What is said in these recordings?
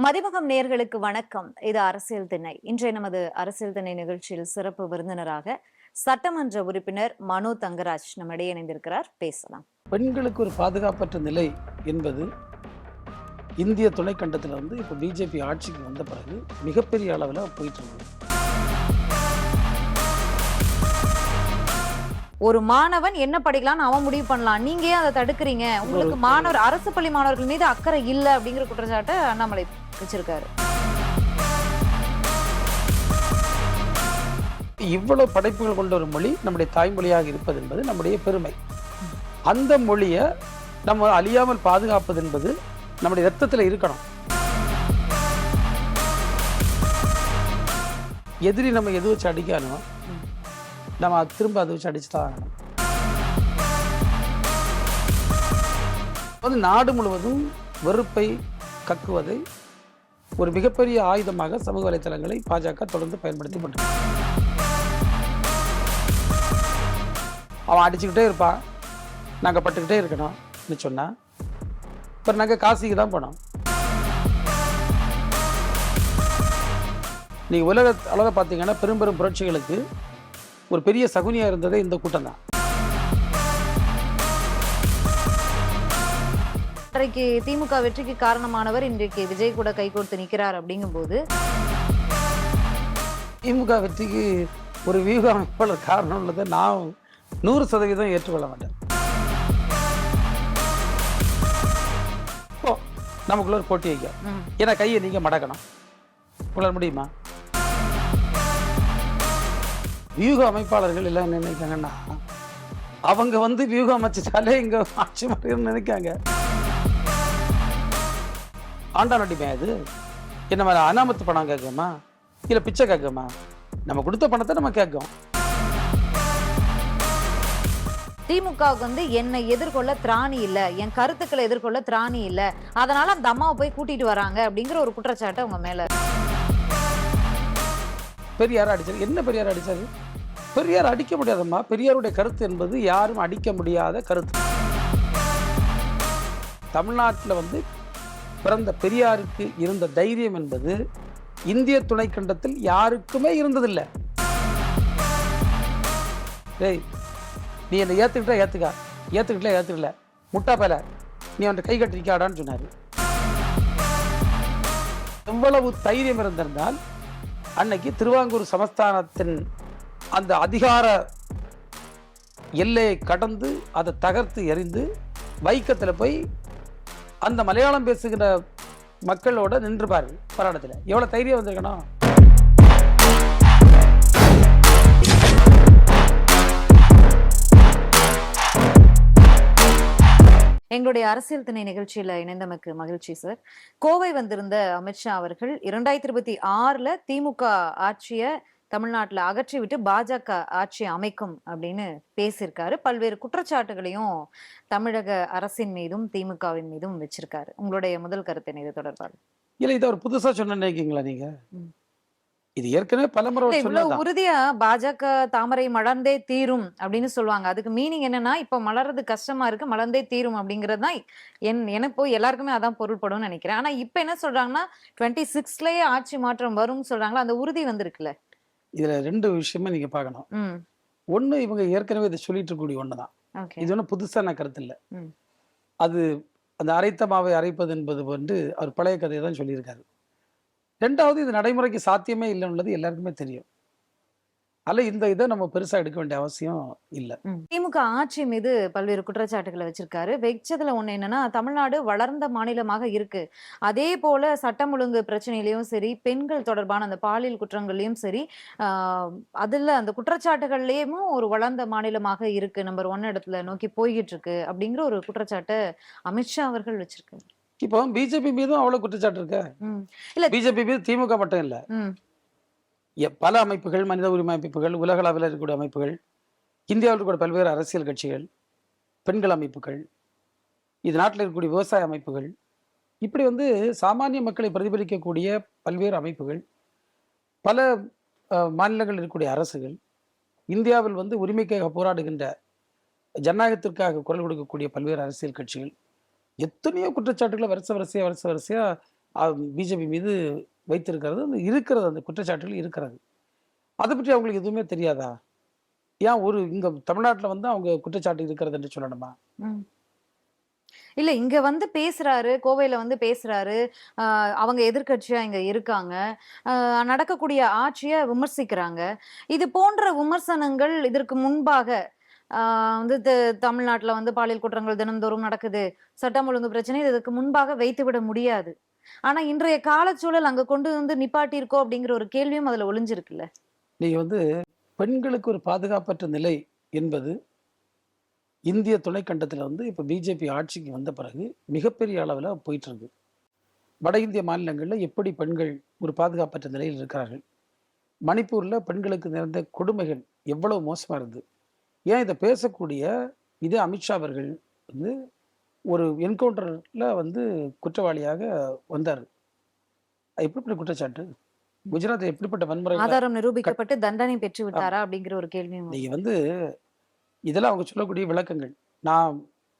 மதிமுகம் நேயர்களுக்கு வணக்கம். இது அரசியல் திணை. இன்றைய நமது அரசியல் திணை நிகழ்ச்சியில் சிறப்பு விருந்தினராக சட்டமன்ற உறுப்பினர் மனோ தங்கராஜ் நம்மிடையே இணைந்திருக்கிறார். பேசலாம். பெண்களுக்கு ஒரு பாதுகாப்பற்ற நிலை என்பது இந்திய துணைக்கண்டத்தில் இப்போ பிஜேபி ஆட்சிக்கு வந்த பிறகு மிகப்பெரிய அளவில் போயிட்டு இருக்கு. ஒரு மாணவன் என்ன படிக்கலாம்னு அவன் முடிவு பண்ணலாம். நீங்க ஏன் அதை தடுக்கிறீங்க? உங்களுக்கு மாணவர் அரசு பள்ளி மாணவர்கள் மீது அக்கறை இல்ல அப்படிங்கிற குற்றச்சாட்டை அண்ணாமலை வச்சிருக்காரு. இவ்வளவு படைப்புகள் கொண்ட ஒரு மொழி நம்முடைய தாய்மொழியாக இருப்பது என்பது நம்முடைய பெருமை. அந்த மொழியை நம்ம அழியாமல் பாதுகாப்பது என்பது நம்முடைய ரத்தத்தில் இருக்கணும். எதிரி நம்ம எது வச்சு அடிக்கணும், நம்ம திரும்ப அதை வச்சு அடிச்சுதான் ஆகணும். நாடு முழுவதும் வெறுப்பை கக்குவதை ஒரு மிகப்பெரிய ஆயுதமாக சமூக வலைத்தளங்களை பாஜக தொடர்ந்து பயன்படுத்தி கொண்டு அவன் அடிச்சுக்கிட்டே இருப்பான். நாங்கள் பட்டுக்கிட்டே இருக்கணும்னு சொன்னால் அப்புறம் நாங்கள் காசிக்கு தான் போனோம். நீங்கள் உலக அளவில் பார்த்தீங்கன்னா பெரும் பெரும் புரட்சிகளுக்கு ஒரு பெரிய சகுனியாக இருந்ததே இந்த கூட்டம் தான். இன்றைக்கு திமுக வெற்றிக்கு காரணமானவர் இன்றைக்கு விஜய் கூட கைகோர்த்து நிற்கிறார். அப்படிங்கும் போது திமுக வெற்றிக்கு ஒரு வியூக அமைப்பாளர் காரணம் உள்ளதை நான் 100% ஏற்றுக்கொள்ள மாட்டேன். நமக்குள்ள ஒரு போட்டி வைக்க, ஏன்னா கையை நீங்க மடக்கணும், உங்களால் முடியுமா? வியூக அமைப்பாளர்கள் எல்லாம் என்ன நினைக்காங்கன்னா, அவங்க வியூகம் அமைச்சிட்டாலே இங்க ஆட்சி மாறின்னு நினைக்காங்க. ஆண்டானடிமையா இது? என்ன மாதிரி அனாமத்து பணம் கேட்குமா இல்லை பிச்சை கேட்குமா? நம்ம கொடுத்த பணத்தை நம்ம கேட்கும். திமுகவுக்கு என்னை எதிர்கொள்ள திராணி இல்ல, என் கருத்துக்களை எதிர்கொள்ள திராணி இல்ல, அதனால அந்த அம்மாவை போய் கூட்டிட்டு வராங்க அப்படிங்கிற ஒரு குற்றச்சாட்டு உங்க மேல. பெரியார் அடிச்சாரு. என்ன பெரியார் அடிச்சாரு? பெரியார் அடிக்க முடியாதம்மா. பெரியாருடைய கருத்து என்பது யாரும் அடிக்க முடியாத கருத்து. தமிழ்நாட்டில் பிறந்த பெரியாருக்கு இருந்த தைரியம் என்பது இந்திய துணைக்கண்டத்தில் யாருக்குமே இருந்ததில்லை. டேய், நீ என்னை ஏற்றுக்கிட்டா ஏற்றுக்கா, ஏற்றுக்கல முட்டா பேல, நீ அவன் கை கட்டிருக்காடான்னு சொன்னார். எவ்வளவு தைரியம் இருந்திருந்தால் அன்னைக்கு திருவாங்கூர் சமஸ்தானத்தின் அந்த அதிகார எல்லையை கடந்து அதை தகர்த்து எறிந்து வைக்கத்தில் போய் அந்த மலையாளம் பேசுகிற மக்களோட நின்றுபாரு போராட்டத்தில். எவ்வளவு தைரியம் வந்திருக்கணும். எங்களுடைய அரசியல் திணை நிகழ்ச்சியில இணைந்தமைக்கு மகிழ்ச்சி சார். கோவை வந்திருந்த அமித்ஷா அவர்கள் 2026 திமுக ஆட்சியை தமிழ்நாட்டில் அகற்றிவிட்டு பாஜக ஆட்சி அமைக்கும் அப்படின்னு பேசியிருக்காரு. பல்வேறு குற்றச்சாட்டுகளையும் தமிழக அரசின் மீதும் திமுகவின் மீதும் வச்சிருக்காரு. உங்களுடைய முதல் கருத்து இது தொடர்பாக? இல்ல, இதை ஒரு புதுசா சொன்னீங்களா நீங்க? இது ஏற்கனவே பலமுறை இவ்வளவு உறுதியா பாஜக தாமரை மலர்ந்தே தீரும் அப்படின்னு சொல்லுவாங்க. அதுக்கு மீனிங் என்னன்னா, இப்ப மலர்றது கஷ்டமா இருக்கு, மலர்ந்தே தீரும் அப்படிங்கிறது தான் எனக்கு எல்லாருக்குமே அதான் பொருள்படும் நினைக்கிறேன். ஆனா இப்ப என்ன சொல்றாங்கன்னா 26லயே ஆட்சி மாற்றம் வரும்னு சொல்றாங்களா, அந்த உறுதி வந்திருக்குல்ல? இதுல ரெண்டு விஷயமா நீங்க பாக்கணும். ஒண்ணு, இவங்க ஏற்கனவே இதை சொல்லிட்டு இருக்கக்கூடிய ஒண்ணுதான். இது ஒன்றும் புதுசான கருத்து இல்லை. அது அந்த அரைத்த மாவை அரைப்பது என்பது அவர் பழைய கதையை தான் சொல்லியிருக்காரு. ரெண்டாவது, இது நடைமுறைக்கு சாத்தியமே இல்லைன்னுள்ளது எல்லாருக்குமே தெரியும். அல்ல, இந்த இதை நம்ம பெருசா எடுக்க வேண்டிய அவசியம் இல்லை. திமுக ஆட்சி மீது பல்வேறு குற்றச்சாட்டுகளை வச்சிருக்காரு. வெச்சதுல ஒண்ணு என்னன்னா, தமிழ்நாடு வளர்ந்த மாநிலமாக இருக்கு, அதே போல சட்டம் ஒழுங்கு பிரச்சனையிலயும் சரி, பெண்கள் தொடர்பான அந்த பாலியல் குற்றங்கள்லயும் சரி, அதுல அந்த குற்றச்சாட்டுகள்லயும் ஒரு வளர்ந்த மாநிலமாக இருக்கு, நம்பர் 1 இடத்துல நோக்கி போய்கிட்டு இருக்கு அப்படிங்கிற ஒரு குற்றச்சாட்டை அமித்ஷா அவர்கள் வச்சிருக்காரு. இப்போ பிஜேபி மீதும் அவ்வளவு குற்றச்சாட்டு இருக்கு. இல்ல, பிஜேபி மீது திமுக மட்டும் இல்ல, பல அமைப்புகள், மனித உரிமை அமைப்புகள், உலக அளவில் இருக்கக்கூடிய அமைப்புகள், இந்தியாவில் இருக்கக்கூடிய பல்வேறு அரசியல் கட்சிகள், பெண்கள் அமைப்புகள், இது நாட்டில் இருக்கக்கூடிய விவசாய அமைப்புகள், இப்படி சாமானிய மக்களை பிரதிபலிக்கக்கூடிய பல்வேறு அமைப்புகள், பல மாநிலங்களில் இருக்கக்கூடிய அரசுகள், இந்தியாவில் உரிமைக்காக போராடுகின்ற, ஜனநாயகத்திற்காக குரல் கொடுக்கக்கூடிய பல்வேறு அரசியல் கட்சிகள், எத்தனையோ குற்றச்சாட்டுகளை வரிசை வரிசையா பிஜேபி மீது வைத்திருக்கிறது இருக்கிறது, அந்த குற்றச்சாட்டுகள் இருக்கிறது. அதை பற்றி அவங்களுக்கு எதுவுமே தெரியாதா? ஏன் இங்க தமிழ்நாட்டில் வந்து அவங்க குற்றச்சாட்டு இருக்கிறது என்று சொல்லணுமா? இல்ல இங்க வந்து பேசுறாரு, கோவையில வந்து பேசுறாரு. அவங்க எதிர்க்கட்சியா இங்க இருக்காங்க. நடக்கக்கூடிய ஆட்சிய விமர்சிக்கிறாங்க. இது போன்ற விமர்சனங்கள் இதற்கு முன்பாக ஆ வந்து தமிழ்நாட்டுல வந்து பாலியல் குற்றங்கள் தினந்தோறும் நடக்குது. சட்டம் ஒழுங்கு பிரச்சனை இதற்கு முன்பாக வைத்துவிட முடியாது. ஆனா இன்றைய காலச்சூழல் அங்க கொண்டு வந்து நிப்பாட்டியிருக்கோம் அப்படிங்கிற ஒரு கேள்வியும் அதுல ஒளிஞ்சிருக்குல்ல. நீங்க வந்து பெண்களுக்கு ஒரு பாதுகாப்பற்ற நிலை என்பது இந்திய துணைக்கண்டத்தில் வந்து இப்போ பிஜேபி ஆட்சிக்கு வந்த பிறகு மிகப்பெரிய அளவில் போயிட்டு இருக்கு. வட இந்திய மாநிலங்களில் எப்படி பெண்கள் ஒரு பாதுகாப்பற்ற நிலையில் இருக்கிறார்கள், மணிப்பூரில் பெண்களுக்கு நேர்ந்த கொடுமைகள் எவ்வளவு மோசமாக இருந்தது. ஏன் இதை பேசக்கூடிய இதே அமித்ஷா அவர்கள் வந்து ஒரு என்கவுண்டரில் வந்து குற்றவாளியாக வந்தார். எப்படிப்பட்ட குற்றச்சாட்டு? குஜராத் எப்படிப்பட்ட வன்முறை? ஆதாரம் நிரூபிக்கப்பட்டு தண்டனை பெற்று விட்டாரா அப்படிங்கிற ஒரு கேள்வியும் நீங்க வந்து இதெல்லாம் அவங்க சொல்லக்கூடிய விளக்கங்கள். நான்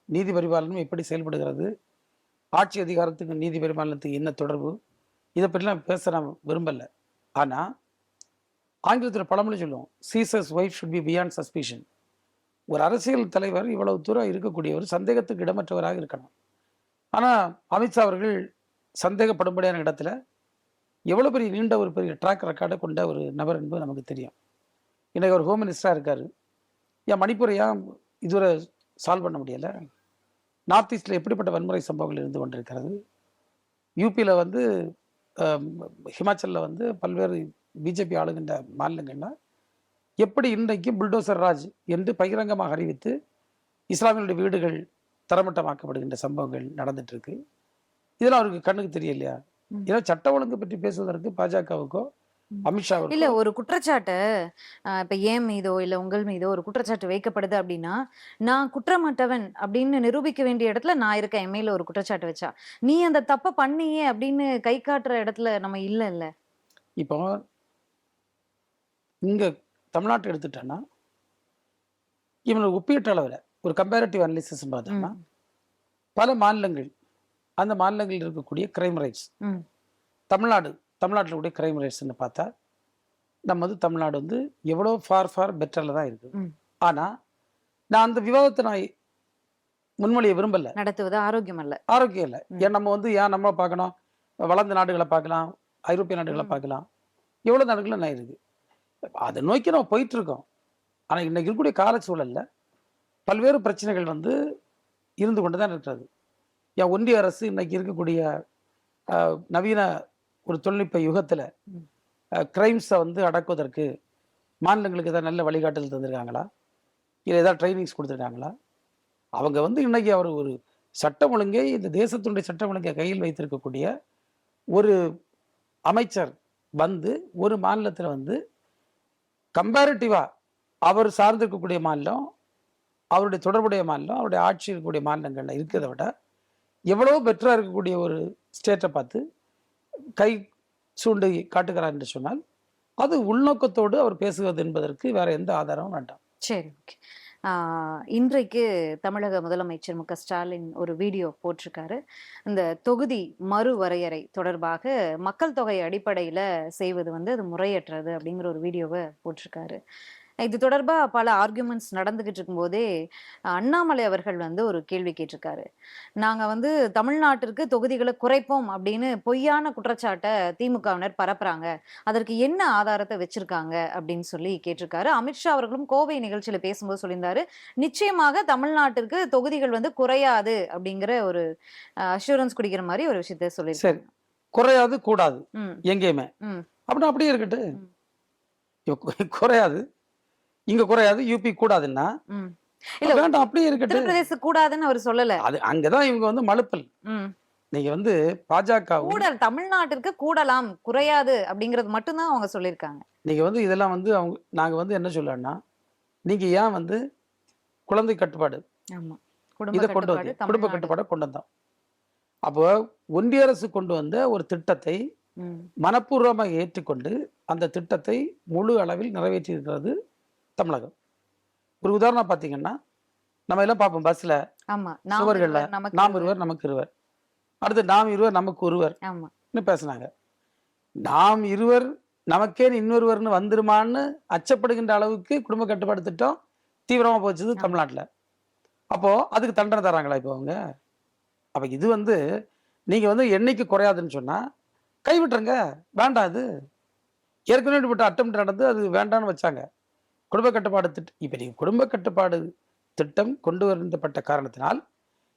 நீதி பரிபாலனம் எப்படி செயல்படுகிறது, ஆட்சி அதிகாரத்துக்கு நீதி பரிபாலனத்துக்கு என்ன தொடர்பு, இதை பற்றிலாம் பேச நான் விரும்பலை. ஆனால் ஆங்கிலத்தில் பழமொழி சொல்லுவோம், scissors wife should be beyond suspicion. ஒரு அரசியல் தலைவர் இவ்வளவு தூரம் இருக்கக்கூடியவர் சந்தேகத்துக்கு இடமற்றவராக இருக்கணும். ஆனால் அமித்ஷா அவர்கள் சந்தேகப்படும்படியான இடத்துல எவ்வளோ பெரிய நீண்ட ஒரு பெரிய ட்ராக் ரெக்கார்டை கொண்ட ஒரு நபர் என்பது நமக்கு தெரியும். இன்றைக்கு ஒரு ஹோம் மினிஸ்டராக இருக்கார். ஏன் மணிப்பூரை ஏன் இதுவரை சால்வ் பண்ண முடியலை? நார்த் ஈஸ்டில் எப்படிப்பட்ட வன்முறை சம்பவங்கள் இருந்து கொண்டிருக்கிறது? யூபியில் வந்து ஹிமாச்சலில் வந்து பல்வேறு பிஜேபி ஆளுகின்ற மாநிலங்கள்லாம் எப்படி இன்றைக்கு புல்டோசர் ராஜ் என்று பகிரங்கமாக அறிவித்து இஸ்லாமியர்களுடைய வீடுகள் தரமட்டமாக்கப்படுகின்ற சம்பவங்கள் நடந்துட்டு இருக்கு. இதெல்லாம் அவருக்கு கண்ணுக்கு தெரியலையா? ஏன்னா சட்ட ஒழுங்கு பற்றி பேசுவதற்கு பாஜகவுக்கோ அமித்ஷா இல்ல ஒரு குற்றச்சாட்டு இப்ப ஏன் மீதோ இல்ல உங்கள் மீதோ ஒரு குற்றச்சாட்டு வைக்கப்படுது அப்படின்னா, நான் குற்றமற்றவன் அப்படின்னு நிரூபிக்க வேண்டிய இடத்துல நான் இருக்கேன். என் மேல ஒரு குற்றச்சாட்டு வச்சா, நீ அந்த தப்ப பண்ணியே அப்படின்னு கை காட்டுற இடத்துல நம்ம இல்ல. இப்போ இங்க தமிழ்நாட்டை எடுத்துட்டேன்னா, இவங்க ஒப்பீட்டு அளவில் ஒரு கம்பேரிட்டிவ் அனாலிசிஸ் பார்த்தோம்னா, பல மாநிலங்கள், அந்த மாநிலங்களில் இருக்கக்கூடிய கிரைம் ரேட்ஸ், தமிழ்நாட்டில் கூடிய கிரைம் ரேட்ஸ்ன்னு பார்த்தா நம்ம வந்து தமிழ்நாடு வந்து எவ்வளோ ஃபார் பெட்டரில் தான் இருக்குது. ஆனால் நான் அந்த விவாதத்தை நான் முன்மொழியை விரும்பலை. நடத்துவது ஆரோக்கியம் இல்லை. ஏன் நம்ம வந்து நம்ம பார்க்கணும், வளர்ந்த நாடுகளை பார்க்கலாம், ஐரோப்பிய நாடுகளை பார்க்கலாம், எவ்வளோ நாடுகளும் நான் இருக்குது. அதை நோக்கி நம்ம போயிட்டு இருக்கோம். ஆனால் இன்னைக்கு இருக்கக்கூடிய காலச்சூழலில் பல்வேறு பிரச்சனைகள் வந்து இருந்து கொண்டு தான் இருக்கிறது. ஏன் ஒன்றிய அரசு இன்னைக்கு இருக்கக்கூடிய நவீன ஒரு தொழில்நுட்ப யுகத்தில் கிரைம்ஸை வந்து அடக்குவதற்கு மாநிலங்களுக்கு ஏதாவது நல்ல வழிகாட்டுதல் தந்திருக்காங்களா? இல்லை ஏதாவது ட்ரைனிங்ஸ் கொடுத்துருக்காங்களா? அவங்க வந்து இன்னைக்கு அவர் ஒரு சட்டம் ஒழுங்கை, இந்த தேசத்தினுடைய சட்டம் ஒழுங்கை கையில் வைத்திருக்கக்கூடிய ஒரு அமைச்சர் வந்து ஒரு மாநிலத்தில் வந்து கம்பேரிட்டிவா அவர் சார்ந்திருக்கக்கூடிய மாநிலம், அவருடைய தொடர்புடைய மாநிலம், அவருடைய ஆட்சி இருக்கக்கூடிய மாநிலங்களில் இருக்கிறத விட எவ்வளவோ பெட்டராக இருக்கக்கூடிய ஒரு ஸ்டேட்டை பார்த்து கை சூண்டு காட்டுகிறார் என்று சொன்னால் அது உள்நோக்கத்தோடு அவர் பேசுவது என்பதற்கு வேற எந்த ஆதாரமும் வேண்டாம். சரி, ஓகே. இன்றைக்கு தமிழக முதலமைச்சர் மு.க.ஸ்டாலின் ஒரு வீடியோ போட்டிருக்காரு. இந்த தொகுதி மறுவரையறை தொடர்பாக மக்கள் தொகை அடிப்படையில செய்வது வந்து அது முறையற்றது அப்படிங்கிற ஒரு வீடியோவை போட்டிருக்காரு. இது தொடர்பா பல ஆர்குமெண்ட்ஸ் நடந்துகிட்டு இருக்கும்போதே அண்ணாமலை அவர்கள் வந்து ஒரு கேள்வி கேட்டிருக்காரு. நாங்க வந்து தமிழ்நாட்டிற்கு தொகுதிகளை குறைப்போம் அப்படின்னு பொய்யான குற்றச்சாட்டை திமுகவினர் பரப்புறாங்க, அதற்கு என்ன ஆதாரத்தை வச்சிருக்காங்க அப்படின்னு சொல்லி கேட்டிருக்காரு. அமித்ஷா அவர்களும் கோவை நிகழ்ச்சியில பேசும்போது சொல்லியிருந்தாரு, நிச்சயமாக தமிழ்நாட்டிற்கு தொகுதிகள் வந்து குறையாது அப்படிங்கிற ஒரு அஷூரன்ஸ் குடிக்கிற மாதிரி ஒரு விஷயத்த சொல்லியிருக்காரு. குறையாது, கூடாது எங்கேயுமே அப்படின்னா அப்படியே இருக்கட்டு. குறையாது, இங்க குறையாது, யூபி கூடாதுன்னா இல்ல வேண்டாம், அப்படியே இருக்கட்டும். உத்தரப்பிரதேச கூடாதுன்னு அவர் சொல்லல. அது அங்கதான் இவங்க வந்து மழுப்பல். நீங்க வந்து பாஜக கூடல் தமிழ்நாட்டிற்கு கூடலாம், குறையாது அப்படிங்கறது மட்டும்தான் அவங்க சொல்லியிருக்காங்க. நீங்க வந்து இதெல்லாம் வந்து அவங்க நாங்க வந்து என்ன சொல்லணும்னா, நீங்க ஏன் வந்து குழந்தை கட்டுப்பாடு இதை கொண்டு வந்து குடும்ப கட்டுப்பாடை கொண்டு வந்தோம். அப்போ ஒன்றிய அரசு கொண்டு வந்த ஒரு திட்டத்தை மனப்பூர்வமாக ஏற்றுக்கொண்டு அந்த திட்டத்தை முழு அளவில் நிறைவேற்றி இருக்கிறது தமிழகம். ஒரு உதாரணம் பார்த்தீங்கன்னா, நம்ம எல்லாம் பார்ப்போம் பஸ்ல, சுவர்கள்ல நாம் இருவர் நமக்கு இருவர், அடுத்து நாம் இருவர் நமக்கு ஒருவர், பேசினாங்க. நாம் இருவர் நமக்கே இன்னொருவர்னு வந்துருமான்னு அச்சப்படுகின்ற அளவுக்கு குடும்ப கட்டுப்பாடு திட்டம் தீவிரமா போச்சுது தமிழ்நாட்டில். அப்போ அதுக்கு தண்டனை தராங்களா இப்போ அவங்க? அப்ப இது வந்து நீங்க வந்து எண்ணிக்கை குறையாதுன்னு சொன்னா கைவிட்டுருங்க, வேண்டாம். அது ஏற்கனவே இப்படி அட்டம் நடந்து அது வேண்டான்னு வச்சாங்க. குடும்ப கட்டுப்பாடு திட்டம் இப்ப நீங்க குடும்ப கட்டுப்பாடு திட்டம் கொண்டு வரப்பட்ட காரணத்தினால்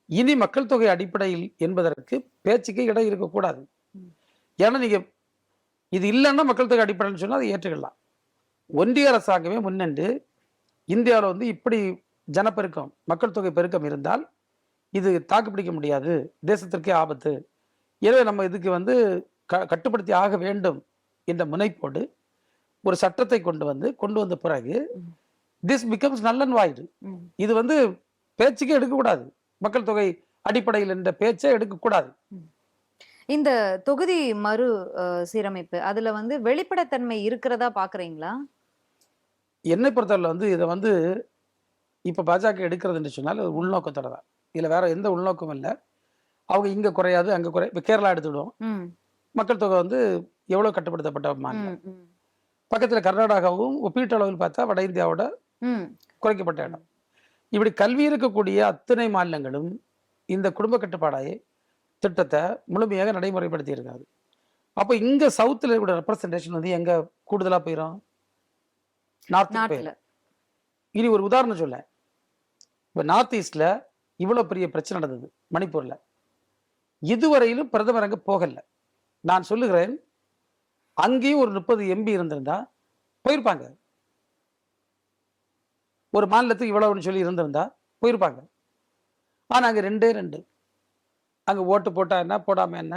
இனி மக்கள் தொகை அடிப்படையில் என்பதற்கு பேச்சுக்கு இடம் இருக்கக்கூடாது. ஏன்னா நீங்க இது இல்லைன்னா மக்கள் தொகை அடிப்படைன்னு சொன்னா அதை ஏற்றுக்கலாம். ஒன்றிய அரசாங்கமே முன்னென்று இந்தியாவில் வந்து இப்படி ஜனப்பெருக்கம் மக்கள் தொகை பெருக்கம் இருந்தால் இது தாக்குப்பிடிக்க முடியாது, தேசத்திற்கே ஆபத்து, எனவே நம்ம இதுக்கு வந்து கட்டுப்படுத்தி ஆக வேண்டும் என்ற முனைப்போடு ஒரு சட்டத்தை கொண்டு வந்த பிறகு திஸ் பிகம்ஸ் நல் அண்ட் வாய்டு. இது வந்து பேச்சுக்கே எடுக்கக்கூடாது, மக்கள் தொகை அடிப்படையில் என்ற பேச்சை எடுக்கக்கூடாது. இந்த தொகுதி மறு சீரமைப்பு அதுல வந்து வெளிப்படைத்தன்மை இருக்கிறதா பாக்குறீங்களா? என்னை பொறுத்தவரை வந்து இதை வந்து இப்ப பாஜக எடுக்கிறதுன்னு சொன்னால் உள்நோக்கத்தோட தான். இதுல வேற எந்த உள்நோக்கமும் இல்லை. அவங்க இங்க குறையாது அங்க குறை. இப்ப கேரளா எடுத்துவிடுவோம், மக்கள் தொகை வந்து எவ்வளவு கட்டுப்படுத்தப்பட்ட மாநிலம். பக்கத்துல கர்நாடகாவும் ஒப்பீட்டளவில் பார்த்தா வட இந்தியாவோட குறைக்கப்பட்ட இடம். இப்படி கல்வி இருக்கக்கூடிய அத்தனை மாநிலங்களும் இந்த குடும்ப கட்டுப்பாடாய திட்டத்தை முழுமையாக நடைமுறைப்படுத்தி இருக்காது. அப்போ இங்க சவுத்தில் இருக்கக்கூடிய ரெப்ரசன்டேஷன் வந்து எங்க கூடுதலா போயிடும், நார்த். இனி ஒரு உதாரணம் சொல்ல, இப்போ நார்த் ஈஸ்ட்ல இவ்வளவு பெரிய பிரச்சனை நடந்தது மணிப்பூர்ல, இதுவரையிலும் பிரதமர் அங்க போகல. நான் சொல்லுகிறேன், அங்கேயும் ஒரு 30 எம்பி இருந்திருந்தா போயிருப்பாங்க. ஒரு மாநிலத்துக்கு இவ்வளவுன்னு சொல்லி இருந்திருந்தா போயிருப்பாங்க. ஆனா அங்க 2 அங்க ஓட்டு போட்டா என்ன போடாம என்ன,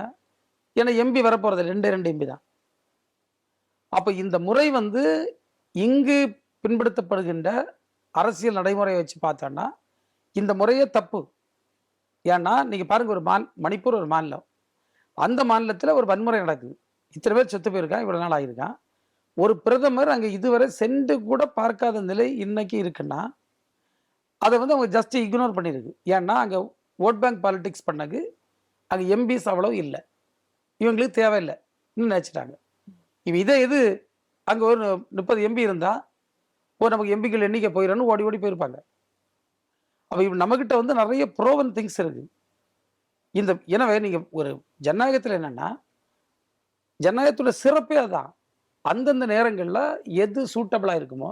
ஏன்னா எம்பி வரப்போறது 2 எம்பி தான். அப்ப இந்த முறை வந்து இங்கு பின்படுத்தப்படுகின்ற அரசியல் நடைமுறையை வச்சு பார்த்தோம்னா இந்த முறையே தப்பு. ஏன்னா நீங்க பாருங்க, ஒரு மணிப்பூர் ஒரு மாநிலம், அந்த மாநிலத்தில் ஒரு வன்முறை நடக்குது, இத்தனை பேர் செத்து போயிருக்கான், இவ்வளவு நாள் ஆகியிருக்கான். ஒரு பிரதமர் அங்க இதுவரை சென்று கூட பார்க்காத நிலை இன்னைக்கு இருக்குன்னா அதை வந்து அவங்க ஜஸ்ட் இக்னோர் பண்ணிருக்கு. ஏன்னா அங்க ஓட் பேங்க் பாலிடிக்ஸ் பண்ணது, அங்க எம்பிஸ் அவ்வளவு இல்லை, இவங்களுக்கு தேவையில்லை நினைச்சிட்டாங்க. இவ இதே இது அங்க ஒரு 30 எம்பி இருந்தா நமக்கு எம்பிக்கள் எண்ணிக்கை போயிடணும் ஓடி ஓடி போயிருப்பாங்க. அப்ப இப்ப நம்மகிட்ட வந்து நிறைய ப்ரோவன் திங்ஸ் இருக்கு. எனவே நீங்க ஒரு ஜனநாயகத்தில் என்னன்னா, ஜனநாயகத்தோட சிறப்பே அதான், அந்தந்த நேரங்கள்ல எது சூட்டபிளா இருக்குமோ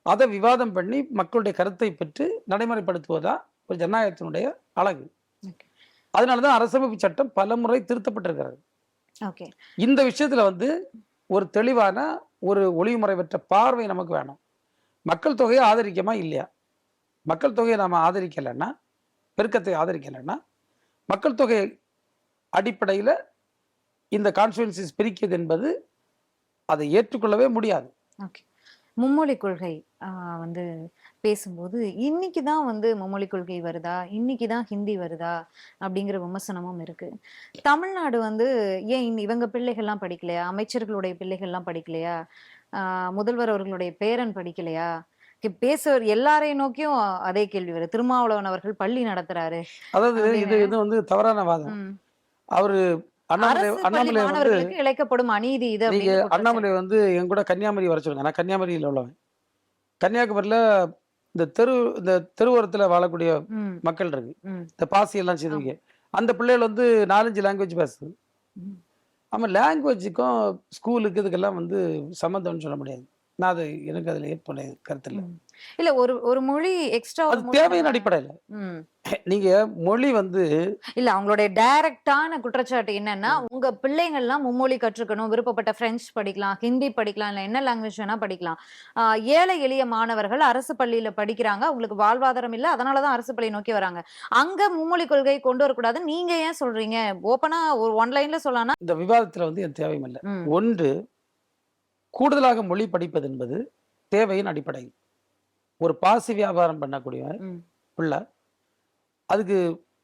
அதை விவாதம் பண்ணி மக்களுடைய கருத்தை பெற்று நடைமுறைப்படுத்துவதா ஒரு ஜனநாயகத்தினுடைய அழகு. அதனாலதான் அரசமைப்பு சட்டம் பல முறை திருத்தப்பட்டிருக்கிறது. இந்த விஷயத்துல வந்து ஒரு தெளிவான ஒரு ஒளிமுறை பெற்ற பார்வை நமக்கு வேணும். மக்கள் தொகையை ஆதரிக்கமா இல்லையா? மக்கள் தொகையை நாம ஆதரிக்கலைன்னா, பெருக்கத்தை ஆதரிக்கலைன்னா, மக்கள் தொகை அடிப்படையில் இந்த கான்ஸ்டிட்யூன்சிஸ் பிரிக்கிறது என்பது அதை ஏற்றுக்கொள்ளவே முடியாது. மும்மொழி கொள்கை வந்து பேசும்போது இன்னைக்கு தான் வந்து மும்மொழி கொள்கை வருதா, இன்னைக்கு தான் ஹிந்தி வருதா அப்படிங்கிற விமர்சனமும் இருக்கு. தமிழ்நாடு வந்து ஏன் இவங்க பிள்ளைகள்லாம் படிக்கலையா, அமைச்சர்களுடைய பிள்ளைகள்லாம் படிக்கலையா, முதல்வர் அவர்களுடைய பேரன் படிக்கலையா, பேசுவர் எல்லாரையும் நோக்கியும் அதே கேள்வி வருது. திருமாவளவன் அவர்கள் பள்ளி நடத்துறாரு. அதாவது இது வந்து தவறான வாதம். அவரு அண்ணாமலை இழைக்கப்படும் அநீதி இது. அண்ணாமலை வந்து என் கூட கன்னியாகுமரி வர சொல்லுங்க. நான் கன்னியாகுமரியில் உள்ளவன். கன்னியாகுமரியில இந்த தெருவோரத்துல வாழக்கூடிய மக்கள் இருக்கு, இந்த பாசி எல்லாம் செய்வீங்க, அந்த பிள்ளைகள் வந்து 4-5 லாங்குவேஜ் பேசுது. ஆமா, லாங்குவேஜுக்கும் ஸ்கூலுக்கு இதுக்கெல்லாம் வந்து சம்மந்தம்னு சொல்ல முடியாது. நான் அது எனக்கு அதுல ஏற்பட கருத்து இல்லை. இல்ல ஒரு மொழி எக்ஸ்ட்ரா தேவையின் அடிப்படையில நீங்க மொழி வந்து இல்ல, அவங்களுடைய டைரக்டான குற்றச்சாட்டு என்னன்னா, உங்க பிள்ளைங்க எல்லாம் மும்மொழி கற்றுக்கணும், விருப்பப்பட்ட பிரெஞ்சு படிக்கலாம், ஹிந்தி படிக்கலாம், இல்ல என்ன லாங்குவேஜ் வேணா படிக்கலாம். ஏழை எளிய மாணவர்கள் அரசு பள்ளியில படிக்கிறாங்க, அவங்களுக்கு வாழ்வாதாரம் இல்ல, அதனாலதான் அரசு பள்ளி நோக்கி வராங்க. அங்க மும்மொழி கொள்கை கொண்டு வரக்கூடாது நீங்க ஏன் சொல்றீங்க? ஓப்பனா ஒரு ஒன்லைன்ல சொல்லலாம். இந்த விவாதத்துல வந்து என் தேவையும் இல்லை. ஒன்று, கூடுதலாக மொழி படிப்பது என்பது தேவையின் அடிப்படையில். ஒரு பாசி வியாபாரம் பண்ணக்கூடிய பிள்ளை, அதுக்கு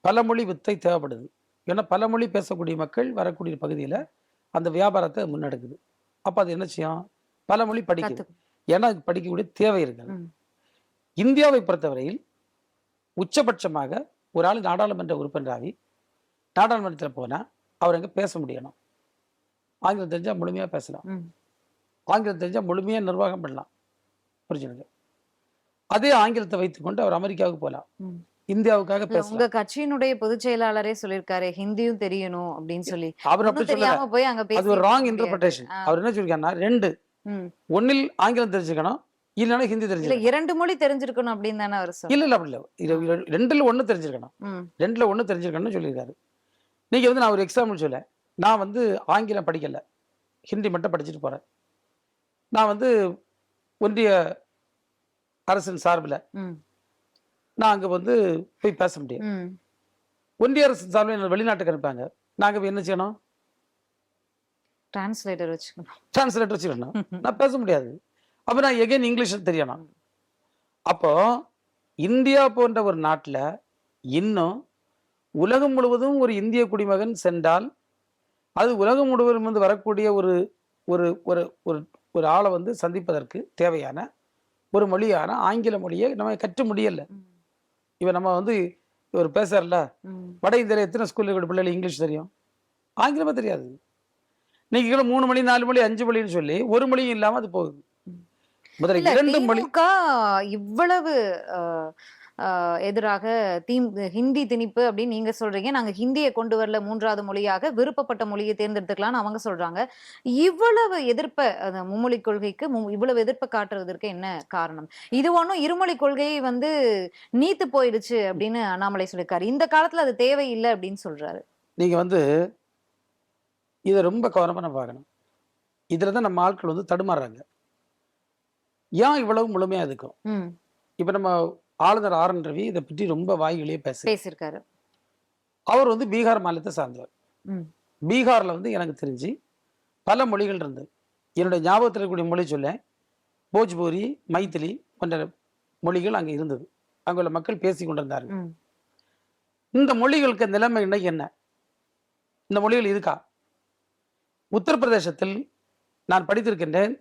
பல மொழி வித்தை தேவைப்படுது. ஏன்னா பல மொழி பேசக்கூடிய மக்கள் வரக்கூடிய பகுதியில் அந்த வியாபாரத்தை முன்னெடுக்குது. அப்போ அது என்ன செய்யும்? பல மொழி படிக்குது. ஏன்னா அதுக்கு படிக்கக்கூடிய தேவை இருக்குது. இந்தியாவை பொறுத்தவரையில் உச்சபட்சமாக ஒரு ஆள் நாடாளுமன்ற உறுப்பினராகி நாடாளுமன்றத்தில் போனால் அவர் அங்கே பேச முடியணும். ஆங்கிலம் தெரிஞ்சா முழுமையா பேசலாம், ம். ஆங்கிலம் தெரிஞ்சா முழுமையா நிர்வாகம் பண்ணலாம். புரிஞ்சுடுங்க. அதே ஆங்கிலத்தை வைத்துக்கொண்டு அவர் அமெரிக்காவுக்கு போகலாம், ம். இந்தியாவுக்காக இல்ல, உங்க பேசலாம். கட்சியினுடைய பொதுச் செயலாளரே சொல்லியிருக்காரு ஹிந்தியும் தெரியணும் அப்படின்னு சொல்லி. அவர் ஒண்ணும் அப்படி சொல்லல, தெரியாம போய் அங்க அது ஒரு பேசிட்டு ராங் இருக்க முடியாது. இன்டர்பிரேஷன். அவர் என்ன சொல்லியிருக்காருன்னா, ரெண்டு, ம். ஒன்னில் ஆங்கிலம் தெரிஞ்சுக்கணும், இல்லைன்னா ஹிந்தி இல்ல, தெரிஞ்சுக்கணும். 2 மொழி தெரிஞ்சிருக்கணும் அப்படின்னு தானே அவர் இல்ல சொல்றாரு. இல்ல அப்படி இல்லை, ரெண்டுல ஒண்ணு தெரிஞ்சிருக்கணும், ம். ரெண்டுல ஒண்ணு தெரிஞ்சிருக்கணும்னு சொல்லியிருக்காரு. நீங்க வந்து நான் ஒரு எக்ஸாம்பிள் சொல்ல, நான் வந்து ஆங்கிலம் படிக்கல, ஹிந்தி மட்டும் படிச்சுட்டு போறேன். நான் வந்து ஒன்றிய அரசின் சார்பில் ம். நான் அங்க வந்து போய் பேச முடியும். ம். ஒன்றிய அரசின் சார்பில் என்ன வெளிநாட்டுக்கு அனுப்பாங்க, நாங்க போய் என்ன செய்யணும், டிரான்ஸ்லேட்டர் வச்சுக்கணும். டிரான்ஸ்லேட்டர் வச்சுக்கணும். நான் பேச முடியாது. அப்ப நான் எகைன் இங்கிலீஷ் தெரியணும். அப்போ இந்தியா போன்ற ஒரு நாட்டுல இன்னும் உலகம் முழுவதும் ஒரு இந்திய குடிமகன் சென்றால் அது உலகம் முழுவதும் வந்து வரக்கூடிய ஒரு ஒரு ஒரு ஒரு ஒரு ஆளை வந்து சந்திப்பதற்கு தேவையான ஒரு மொழியான ஆங்கில மொழியை நம்ம கற்று முடியல. ம். இப்ப நம்ம வந்து ஒரு பேசுறல, ம். வட வட இந்தியாவில் எத்தனை ஸ்கூல்ல இருக்கிற பிள்ளைகள் இங்கிலீஷ் தெரியும், ஆங்கிலமே தெரியாது. இன்னைக்கு கூட 3 மொழி 4 மொழி 5 மொழின்னு சொல்லி ஒரு மொழியும் இல்லாம அது போகுது. முதல்ல இல்ல, 2 மொழி. திமுக இவ்வளவு எதிராக ஹிந்தி திணிப்பு அப்படின்னு நீங்க சொல்றீங்க. நாங்க ஹிந்தியை கொண்டு வரல, 3வது மொழியாக விருப்பப்பட்ட மொழியை தேர்ந்தெடுத்துக்கலாம்னு அவங்க சொல்றாங்க. இவ்வளவு எதிர்ப்ப அந்த மும்மொழி கொள்கைக்கு இவ்வளவு எதிர்ப்பை காட்டுறதற்கு என்ன காரணம்? இது ஒண்ணும் இருமொழி கொள்கையை வந்து நீத்து போயிடுச்சு அப்படின்னு அண்ணாமலை சொல்லியிருக்காரு. இந்த காலத்துல அது தேவையில்லை அப்படின்னு சொல்றாரு. நீங்க வந்து இதை ரொம்ப கவனமா நம்ம பார்க்கணும். இதுல தான் நம்ம ஆட்கள் வந்து தடுமாறுறாங்க. ஏன் இவ்வளவு முழுமையா இருக்கும்? ம். இப்ப நம்ம ஆளுநர் ஆர் என் ரவி இதை பற்றி ரொம்ப வாய்களே பேசியிருக்காரு. அவர் வந்து பீகார் மாநிலத்தை சார்ந்தவர். ம். பீகார்ல வந்து எனக்கு தெரிஞ்சு பல மொழிகள் இருந்தது. என்னுடைய ஞாபகத்தில் இருக்கக்கூடிய மொழி சொல்ல, போஜ்பூரி, மைத்திலி போன்ற மொழிகள் அங்கே இருந்தது. அங்குள்ள மக்கள் பேசி கொண்டிருந்தார்கள். ம். இந்த மொழிகளுக்கு நிலைமை இன்னைக்கு என்ன? இந்த மொழிகள் இருக்கா? உத்தரப்பிரதேசத்தில் நான் படித்திருக்கின்றேன்,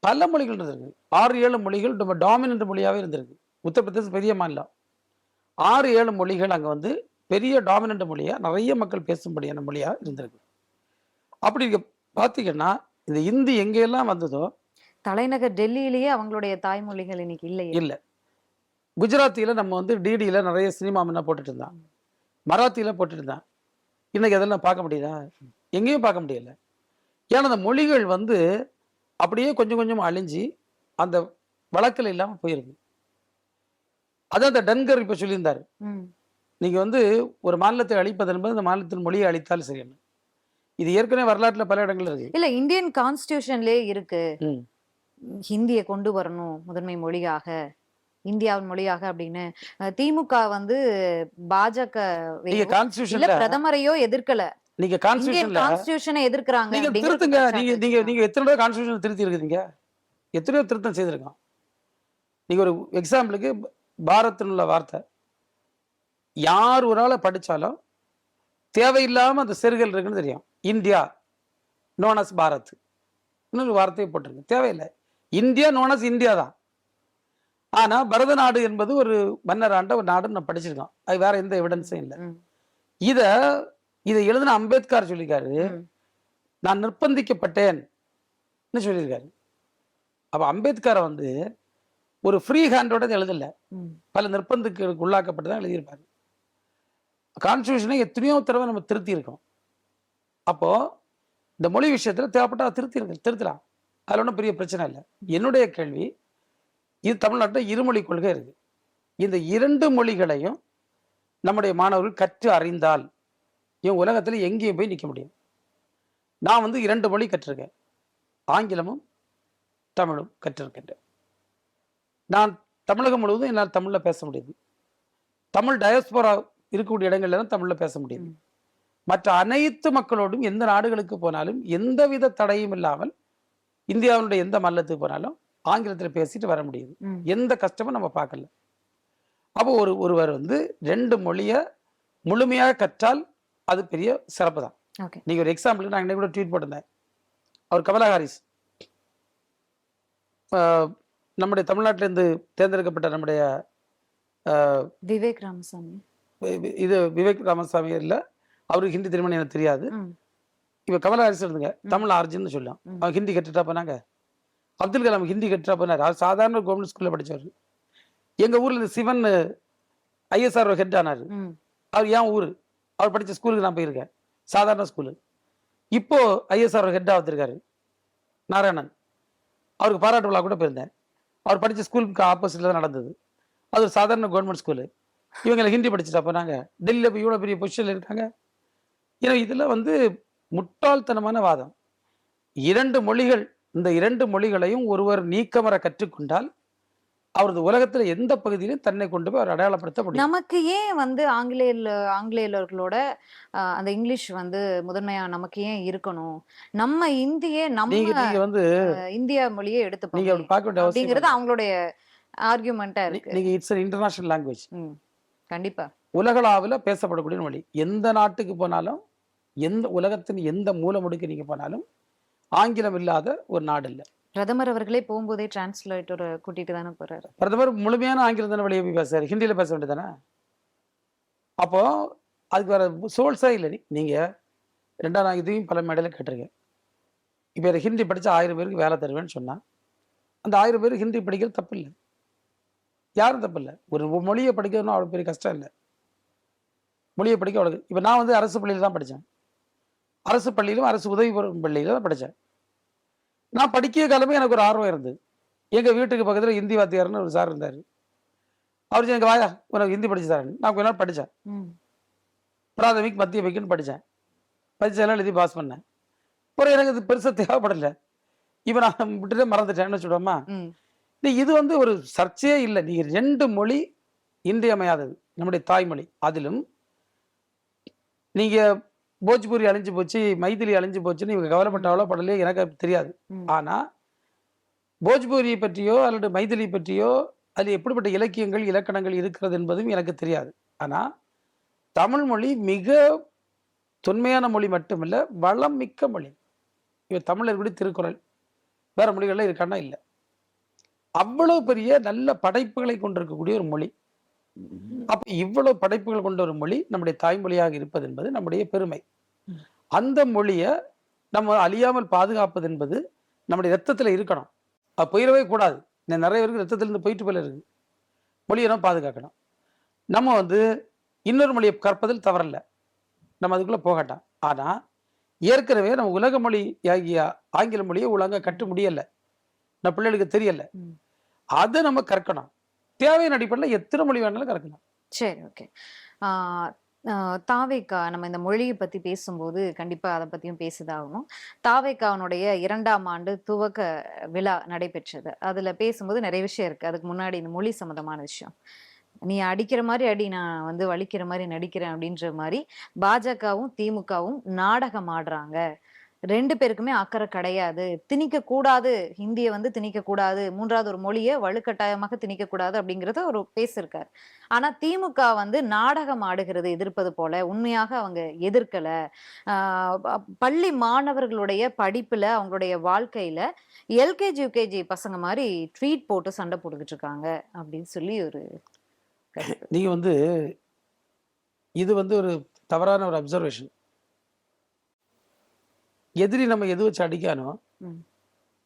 பல மொழிகள் இருந்திருக்கு. 6-7 மொழிகள் நம்ம டாமினன்ட் மொழியாவே இருந்திருக்கு. உத்தரப்பிரதேசம் பெரிய மாநிலம். 6-7 மொழிகள் அங்க வந்து பெரிய டாமினன்ட் மொழியா நிறைய மக்கள் பேசும்படியான மொழியா இருந்திருக்கு. அப்படி பாத்தீங்கன்னா இந்த இந்தி எங்கெல்லாம் வந்ததோ, தலைநகர் டெல்லியிலேயே அவங்களுடைய தாய்மொழிகள் இன்னைக்கு இல்லையே. இல்ல குஜராத்தில நம்ம வந்து டிடியில நிறைய சினிமா முன்ன போட்டுட்டு இருந்தான், மராத்தியில போட்டுட்டு இருந்தான். இன்னைக்கு அதெல்லாம் பார்க்க முடியுதா? எங்கேயும் பார்க்க முடியல. ஏன்னா அந்த மொழிகள் வந்து அப்படியே கொஞ்சம் கொஞ்சம் அழிஞ்சு அந்த வழக்கில் இல்லாம போயிருக்கு. அதான் அந்த டன்கர் இப்ப சொல்லியிருந்தாரு, ம். நீங்க வந்து ஒரு மாநிலத்தை அழிப்பது என்பது அந்த மாநிலத்தின் மொழியை அழித்தால் சரியன்னு. இது ஏற்கனவே வரலாற்றுல பல இடங்கள்ல இருக்கு. இல்ல, இந்தியன் கான்ஸ்டிடியூஷன்லயே இருக்கு ம். ஹிந்தியை கொண்டு வரணும் முதன்மை மொழியாக, இந்தியாவின் மொழியாக அப்படின்னு. திமுக வந்து பாஜக நீங்க இல்ல கான்ஸ்டிடியூஷன்ல பிரதமரையோ எதிர்க்கல, நீங்க இந்தியன் கான்ஸ்டிடியூஷன்ல கான்ஸ்டிடியூஷனை எதிர்க்கிறாங்க நீங்க அப்படிங்கிற திருத்துங்க. குற்றச்சாட்டு நீங்க நீங்க வச்சிருக்காங்க. நீங்க எத்தனை தடவை கான்ஸ்டிடியூஷன் திருத்தி இருக்குதுங்க? எத்தனையோ திருத்தம் செய்திருக்கோம். நீங்க ஒரு எக்ஸாம்பிளுக்கு பாரத்னு உள்ள வார்த்தை யார் ஒரு ஆளை படிச்சாலும் தேவையில்லாம அந்த செருகல் இருக்குன்னு தெரியும். இந்தியா நோன் அஸ் பாரத் இன்னொரு வார்த்தையை போட்டிருக்கு, தேவையில்லை. இந்தியா நோன் அஸ் இந்தியா தான். ஆனா பரத நாடு என்பது ஒரு மன்னர் ஆண்ட ஒரு நாடுன்னு நான் படிச்சிருக்கோம். அது வேற எந்த எவிடன்ஸும் இல்லை. ம். இத இதை எழுதின அம்பேத்கர் சொல்லியிருக்காரு, ம். நான் நிர்பந்திக்கப்பட்டேன்னு சொல்லியிருக்காரு. அப்ப அம்பேத்கரை வந்து ஒரு ஃப்ரீ ஹேண்டோட எழுதல, ம். பல நிர்பந்தங்களுக்கு உள்ளாக்கப்பட்டு தான் எழுதியிருப்பாரு. கான்ஸ்டியூஷனை எத்தனையோ தடவை நம்ம திருத்தி இருக்கோம். அப்போ இந்த மொழி விஷயத்துல தேவைப்பட்டா திருத்தலாம், அதுல ஒன்றும் பெரிய பிரச்சனை இல்லை. என்னுடைய கேள்வி, இது தமிழ்நாட்டில் இருமொழி கொள்கை இருக்கு. இந்த 2 மொழிகளையும் நம்முடைய மாணவர்கள் கற்று அறிந்தால் இவன் உலகத்துல எங்கேயும் போய் நிற்க முடியும். நான் வந்து 2 மொழி கற்றிருக்கேன், ஆங்கிலமும் தமிழும் கற்றிருக்கின்றேன். நான் தமிழகம் முழுவதும் என்னால் தமிழ்ல பேச முடியுது. தமிழ் டயஸ்போரா இருக்கக்கூடிய இடங்கள்ல தான் தமிழ்ல பேச முடியுது. ம். மற்ற அனைத்து மக்களோடும் எந்த நாடுகளுக்கு போனாலும் எந்தவித தடையும் இல்லாமல் இந்தியாவினுடைய எந்த மாநிலத்துக்கு போனாலும் ஆங்கிலத்தில் பேசிட்டு வர முடியுது. ம். எந்த கஷ்டமும் நம்ம பார்க்கல. அப்போ ஒருவர் வந்து 2 மொழியை முழுமையாக கற்றால் அது பெரிய சிறப்பு தான். ஓகே. நீங்க ஒரு எக்ஸாம்பிளுக்கு நான் இன்னைக்கு கூட ட்வீட் போட்டிருந்தேன். அவர் கமலா ஹாரிஸ் நம்முடைய தமிழ்நாட்டிலிருந்து தேர்ந்தெடுக்கப்பட்ட நம்முடைய விவேக் ராமசாமி. இது விவேக் ராமசாமி இல்லை, அவருக்கு ஹிந்தி திருமணம் எனக்கு தெரியாது. ம். இப்ப கமலா ஹாரிஸ் இருந்துங்க, தமிழ் ஆர்ஜின்னு சொல்லும். அவன் ஹிந்தி கற்றுட்டா போனாங்க. அப்துல் கலாம் ஹிந்தி கற்றுட்டா போனார். அவர் சாதாரண கவர்மெண்ட் ஸ்கூல்ல படிச்சவர். எங்க ஊர்ல இந்த சிவன் ஐஎஸ்ஆர் ஹெட் ஆனாரு. அவர் ஏன் ஊரு, அவர் படிச்ச ஸ்கூலுக்கு நான் போயிருக்கேன். சாதாரண ஸ்கூலு. இப்போ ஐஎஸ்ஆர் ஹெட் ஆகிருக்காரு நாராயணன். அவருக்கு பாராட்டு விழா கூட போயிருந்தேன். அவர் படிச்ச ஸ்கூலுக்கு ஆப்போசிட்ல தான் நடந்தது. அது ஒரு சாதாரண கவர்மெண்ட் ஸ்கூலு. இவங்களை ஹிந்தி படிச்சுட்டா போனாங்க. டெல்லியில் போய் இவ்வளோ பெரிய பொசிஷன்ல இருக்காங்க. ஏன்னா இதுல முட்டாள்தனமான வாதம். 2 மொழிகள், இந்த 2 மொழிகளையும் ஒருவர் நீக்கமற கற்றுக்கொண்டால் அவரது உலகத்துல எந்த பகுதியிலும் தன்னை கொண்டு போய் அவர் அடையாளப்படுத்த முடியும். நமக்கு ஏன் ஆங்கிலேயர்களோட அந்த இங்கிலீஷ் முதன்மையா நமக்கு ஏன் இருக்கணும்? நம்ம இந்திய நீங்க இந்தியா மொழியை நீங்க எடுத்துப்போம் அப்படி பார்க்க வேண்டிய அவசியம் அப்படிங்கிறது இல்லை. அவங்களுடைய ஆர்குமெண்டா இருக்கு. நீங்க இட்ஸ் an இன்டர்நேஷனல் லாங்குவேஜ். கண்டிப்பா. உலகளாவில் பேசப்படக்கூடிய மொழி. எந்த நாட்டுக்கு போனாலும், எந்த உலகத்தின் எந்த மூலை முடுக்கு நீங்க போனாலும் ஆங்கிலம் இல்லாத ஒரு நாடு இல்லை. பிரதமர் அவர்களே போகும்போதே டிரான்ஸ்லேட்டர் கூட்டிட்டு தானே போறாரு. பிரதமர் முழுமையான ஆங்கிலம் தானே வெளியே போய் பேசுறாரு. ஹிந்தியில பேச வேண்டியதானே? அப்போ அதுக்கு வேற சோர்ஸே இல்லை. நீங்க நான் இதையும் பல மேடையில் கேட்டிருக்கேன். இப்போ ஹிந்தி படிச்சா 1000 பேருக்கு வேலை தருவேன்னு சொன்னா, அந்த 1000 பேருக்கு ஹிந்தி படிக்கிறது தப்பு இல்லை. யாரும் தப்பு இல்லை. ஒரு மொழியை படிக்கணும்னா அவ்வளோ பெரிய கஷ்டம் இல்லை. மொழியை படிக்க அவ்வளவு. இப்போ நான் அரசு பள்ளியில் தான் படித்தேன். அரசு பள்ளியிலும் அரசு உதவி பெறும் பள்ளியில தான் படித்தேன். நான் படிக்கிற காலமே எனக்கு ஒரு ஆர்வம் இருந்தது. எங்கள் வீட்டுக்கு பக்கத்தில் ஹிந்தி வாத்தியார்னு ஒரு சார் இருந்தார். அவர் எங்கள் வாயா உனக்கு ஹிந்தி படிச்சு தரேன். நான் கொஞ்ச நாள் படித்தேன். பிராதமிக் மத்தியமிக்னு படித்தேன். பரீட்சையெல்லாம் எழுதி பாஸ் பண்ணேன். ஒரு எனக்கு இது பெருசாக தேவைப்படலை. இப்போ நான் விட்டுட்டே மறந்துட்டேன்னு சொல்லுவோமா. இது ஒரு சர்ச்சையே இல்லை. நீங்கள் 2 மொழி இன்றியமையாதது, நம்முடைய தாய்மொழி. அதிலும் நீங்கள் போஜ்பூரி அழிஞ்சு போச்சு, மைதிலி அழிஞ்சு போச்சுன்னு இவங்க கவலைப்பட்டாலோ படலையோ எனக்கு தெரியாது. ஆனா போஜ்பூரியை பற்றியோ அல்லது மைதிலி பற்றியோ அதில் எப்படிப்பட்ட இலக்கியங்கள் இலக்கணங்கள் இருக்கிறது என்பதும் எனக்கு தெரியாது. ஆனா தமிழ் மொழி மிக தொன்மையான மொழி மட்டுமல்ல, வளம் மிக்க மொழி. இவ தமிழர் கூட திருக்குறள் வேற மொழிகள்ல இருக்கான்னா இல்லை. அவ்வளவு பெரிய நல்ல படைப்புகளை கொண்டிருக்கக்கூடிய ஒரு மொழி. அப்ப இவ்வளவு படைப்புகள் கொண்ட ஒரு மொழி நம்முடைய தாய்மொழியாக இருப்பது என்பது நம்முடைய பெருமை. அந்த மொழியை நம்ம அழியாமல் பாதுகாப்பது என்பது நம்முடைய ரத்தத்துல இருக்கணும். அது போயிடவே கூடாது. நிறைய பேருக்கு ரத்தத்திலிருந்து போயிட்டு போல இருக்கு. மொழியை நம்ம பாதுகாக்கணும். நம்ம இன்னொரு மொழியை கற்பதில் தவறல்ல, நம்ம அதுக்குள்ள போகட்டாம். ஆனா ஏற்கனவே நம்ம உலக மொழி ஆகிய ஆங்கில மொழியை ஒழுங்கா கற்று முடியல, நம்ம பிள்ளைகளுக்கு தெரியல. அதை நம்ம கற்கணும். தேவையின் அடிப்படையில் எத்தனை மொழி வேணாலும் கற்கலாம். சரி, ஓகே. தாவேகா, நம்ம இந்த மொழியை பத்தி பேசும்போது கண்டிப்பா அதை பத்தியும் பேசிதாகணும். தாவேகாவுடைய 2ஆம் ஆண்டு துவக்க விழா நடைபெற்றது. அதுல பேசும்போது நிறைய விஷயம் இருக்கு. அதுக்கு முன்னாடி இந்த மொழி சம்பந்தமான விஷயம், நீ அடிக்கிற மாதிரி அடி, நான் வலிக்கிற மாதிரி நடிக்கிறேன் அப்படின்ற மாதிரி பாஜகவும் திமுகவும் நாடகம் ஆடுறாங்க. 2 பேருக்குமே அக்கறை கிடையாது. திணிக்க கூடாது, ஹிந்தியை திணிக்க கூடாது, 3வது ஒரு மொழியை வலுக்கட்டாயமாக திணிக்க கூடாது அப்படிங்கறத ஒரு பேசியிருக்காரு. ஆனா திமுக நாடகம் ஆடுகிறது, எதிர்ப்பது போல. உண்மையாக அவங்க எதிர்க்கல. பள்ளி மாணவர்களுடைய படிப்புல, அவங்களுடைய வாழ்க்கையில எல்கேஜி யூகேஜி பசங்க மாதிரி ட்வீட் போட்டு சண்டை போட்டுக்கிட்டு இருக்காங்க அப்படின்னு சொல்லி ஒரு நீங்க இது ஒரு தவறான ஒரு அப்சர்வேஷன். எதிரி நம்ம எது வச்சு அடிக்கணும்,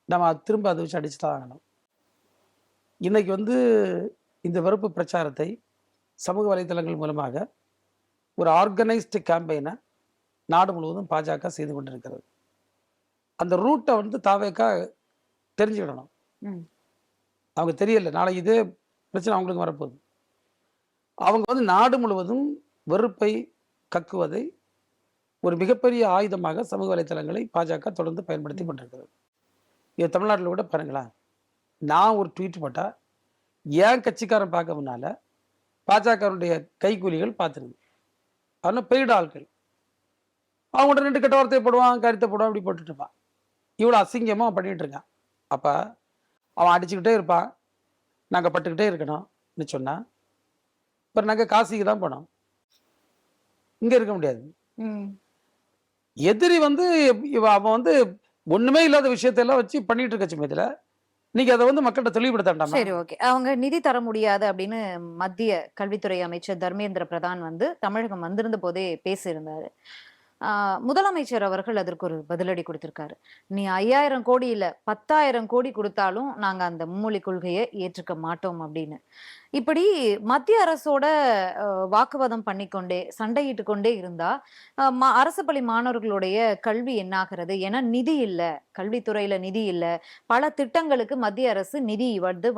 நம்ம திரும்ப அதை வச்சு அடிச்சுதான் ஆகணும். இன்னைக்கு இந்த வெறுப்பு பிரச்சாரத்தை சமூக வலைதளங்கள் மூலமாக ஒரு ஆர்கனைஸ்டு கேம்பெயினை நாடு முழுவதும் பாஜக செய்து கொண்டிருக்கிறது. அந்த ரூட்டை தாவேக்கா தெரிஞ்சுக்கிடணும். அவங்க தெரியல, நாளை இதே பிரச்சனை அவங்களுக்கு வரப்போகுது. அவங்க நாடு முழுவதும் வெறுப்பை கக்குவதை ஒரு மிகப்பெரிய ஆயுதமாக சமூக வலைத்தளங்களை பாஜக தொடர்ந்து பயன்படுத்தி கொண்டிருக்கிறது. இது தமிழ்நாட்டில் கூட பாருங்களேன். நான் ஒரு ட்வீட் போட்டா ஏன் கட்சிக்காரன் பார்க்க முன்னால பாஜகவுடைய கைக்கூலிகள் பார்த்துருது. அவன பெய்டு ஆட்கள். அவங்கள்ட்ட 2 கெட்ட வார்த்தையை போடுவான், கருத்தை போடுவான், அப்படி போட்டுட்டு இருப்பான். இவ்வளோ அசிங்கமாக அவன் பண்ணிட்டு இருக்கான். அப்ப அவன் அடிச்சுக்கிட்டே இருப்பான், நாங்கள் பட்டுக்கிட்டே இருக்கணும்னு சொன்னா, இப்போ நாங்கள் காசிக்கு தான் போனோம், இங்க இருக்க முடியாது. எதிரி அவன் ஒண்ணுமே இல்லாத விஷயத்தெல்லாம் வச்சு பண்ணிட்டு இருக்க சமயத்துல நீங்க அதை மக்கள்கிட்ட தெளிவுபடுத்தாண்டாமா? சரி, ஓகே. அவங்க நிதி தர முடியாது அப்படின்னு மத்திய கல்வித்துறை அமைச்சர் தர்மேந்திர பிரதான் தமிழகம் வந்திருந்த போதே பேசியிருந்தாரு. முதலமைச்சர் அவர்கள் அதற்கு ஒரு பதிலடி கொடுத்திருக்காரு. நீ 5000 கோடி இல்ல 10,000 கோடி கொடுத்தாலும் நாங்க அந்த மும்மொழி கொள்கையை ஏற்றுக்க மாட்டோம் அப்படின்னு. இப்படி மத்திய அரசோட வாக்குவாதம் பண்ணிக்கொண்டே சண்டையிட்டு கொண்டே இருந்தா அரசு பள்ளி மாணவர்களுடைய கல்வி என்னாகிறது? ஏன்னா நிதி இல்ல, கல்வித்துறையில நிதி இல்ல, பல திட்டங்களுக்கு மத்திய அரசு நிதி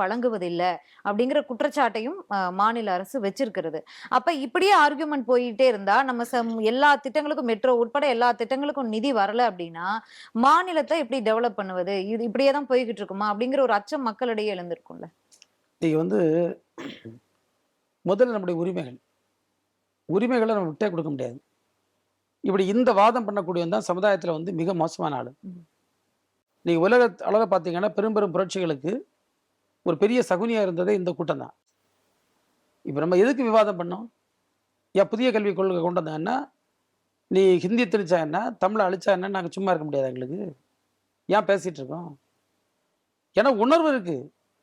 வழங்குவதில்லை அப்படிங்கிற குற்றச்சாட்டையும் மாநில அரசு வச்சிருக்கிறது. அப்ப இப்படியே ஆர்குமெண்ட் போயிட்டே இருந்தா நம்ம எல்லா திட்டங்களுக்கும் மெட்ரோ உட்பட எல்லா திட்டங்களுக்கும் நிதி வரல அப்படின்னா மாநிலத்தை எப்படி டெவலப் பண்ணுவது? இது இப்படியே தான் போய்கிட்டு இருக்குமா அப்படிங்கிற ஒரு அச்சம் மக்களிடையே எழுந்திருக்கும்ல. நீங்க வந்து முதல்ல நம்முடைய உரிமைகளை நம்ம விட்டே கொடுக்க முடியாது. இப்படி இந்த வாதம் பண்ணக்கூடியவன் தான் சமுதாயத்தில் வந்து மிக மோசமான ஆளு. நீங்க உலக அளவில் பார்த்தீங்கன்னா பெரும் பெரும் புரட்சிகளுக்கு ஒரு பெரிய சகுனியா இருந்ததே இந்த கூட்டம் தான். இப்போ நம்ம எதுக்கு விவாதம் பண்ணோம்? ஏன் புதிய கல்விக் கொள்கை கொண்டு வந்தாங்கன்னா நீ ஹிந்தி திணிச்சா என்ன, தமிழை அழிச்சா என்ன, நாங்கள் சும்மா இருக்க முடியாது எங்களுக்கு? ஏன் பேசிட்டு இருக்கோம்? ஏன்னா உணர்வு இருக்கு.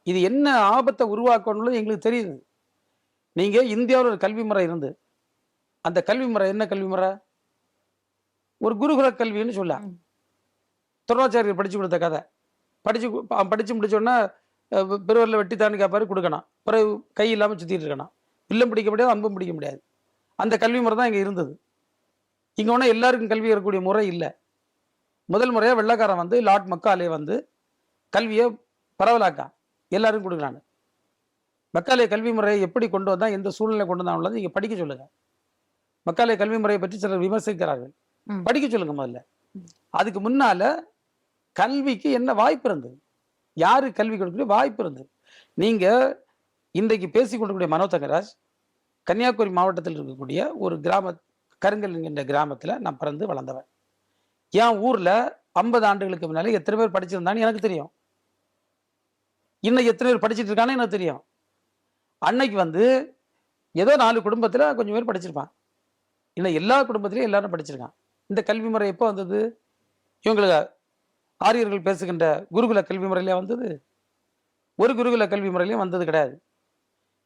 இது என்ன ஆபத்தை உருவாக்கணும்னு எங்களுக்கு தெரியுது. நீங்க இந்தியாவில் ஒரு கல்வி முறை இருந்து அந்த கல்வி முறை என்ன கல்வி முறை? ஒரு குருகுல கல்வின்னு சொல்லலாம். துரோணாச்சாரியர் படிச்சு கொடுத்த கதை. படிச்சு முடிச்சோன்னா பெருவரில் வெட்டித்தான்னு கேட்பாரு, கொடுக்கணும். பிறகு கை இல்லாமல் சுற்றிட்டு இருக்கணும். வில்லம் பிடிக்க முடியாது, அம்பும் பிடிக்க முடியாது. அந்த கல்வி முறை தான் இங்கே இருந்தது. இங்கே ஒன்றும் எல்லாருக்கும் கல்வி வரக்கூடிய முறை இல்லை. முதல் முறையாக வெள்ளக்காரன் வந்து லார்ட் மக்காலே வந்து கல்வியை பரவலாக்கா எல்லாருக்கும் கொடுக்குறாங்க. மக்காலே கல்வி முறையை எப்படி கொண்டு வந்தா, எந்த சூழ்நிலை கொண்டு வந்தா உள்ளது நீங்க படிக்க சொல்லுங்க. மக்காலே கல்வி முறையை பற்றி சிலர் விமர்சிக்கிறார்கள். படிக்க சொல்லுங்க முதல்ல. அதுக்கு முன்னால கல்விக்கு என்ன வாய்ப்பு இருந்தது, யாரு கல்வி கொடுக்கக்கூடிய வாய்ப்பு இருந்தது? நீங்க இன்றைக்கு பேசி கொண்டிருக்கூடிய மனோ தங்கராஜ் கன்னியாகுமரி மாவட்டத்தில் இருக்கக்கூடிய ஒரு கருங்கல் என்கின்ற கிராமத்தில் நான் பிறந்து வளர்ந்தவன். என் ஊர்ல 50 ஆண்டுகளுக்கு முன்னாலே எத்தனை பேர் படிச்சிருந்தான்னு எனக்கு தெரியும். இன்னும் எத்தனை பேர் படிச்சுட்டு இருக்கான்னு எனக்கு தெரியும். அன்னைக்கு வந்து ஏதோ 4 குடும்பத்தில் கொஞ்சம் பேர் படிச்சிருப்பான். இன்னும் எல்லா குடும்பத்திலையும் எல்லாரும் படிச்சிருக்கான். இந்த கல்வி முறை எப்போ வந்தது? இவங்களுக்கு ஆரியர்கள் பேசுகின்ற குருகுல கல்வி முறையிலே வந்தது? ஒரு குருகுல கல்வி முறையிலையும் வந்தது கிடையாது.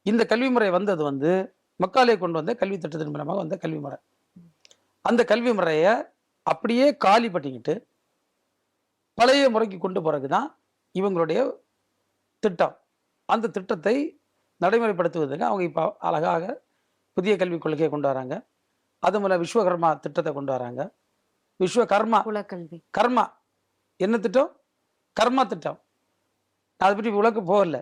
இந்த கல்வி முறை வந்தது வந்து மக்காலே கொண்டு வந்த கல்வி திட்டத்தின் மூலமாக வந்த கல்வி முறை. அந்த கல்வி முறையை அப்படியே காலி பண்ணிக்கிட்டு பழைய முறைக்கு கொண்டு போறதுக்கு தான் இவங்களுடைய திட்டம். அந்த திட்டத்தை நடைமுறைப்படுத்துவதற்கு அவங்க இப்போ அழகாக புதிய கல்விக் கொள்கையை கொண்டு வராங்க. அது மூலம் விஸ்வகர்மா திட்டத்தை கொண்டு வராங்க. விஸ்வகர்மா குலக்கல்வி கர்மா என்ன திட்டம்? கர்மா திட்டம். அதை பற்றி விளக்க போகல.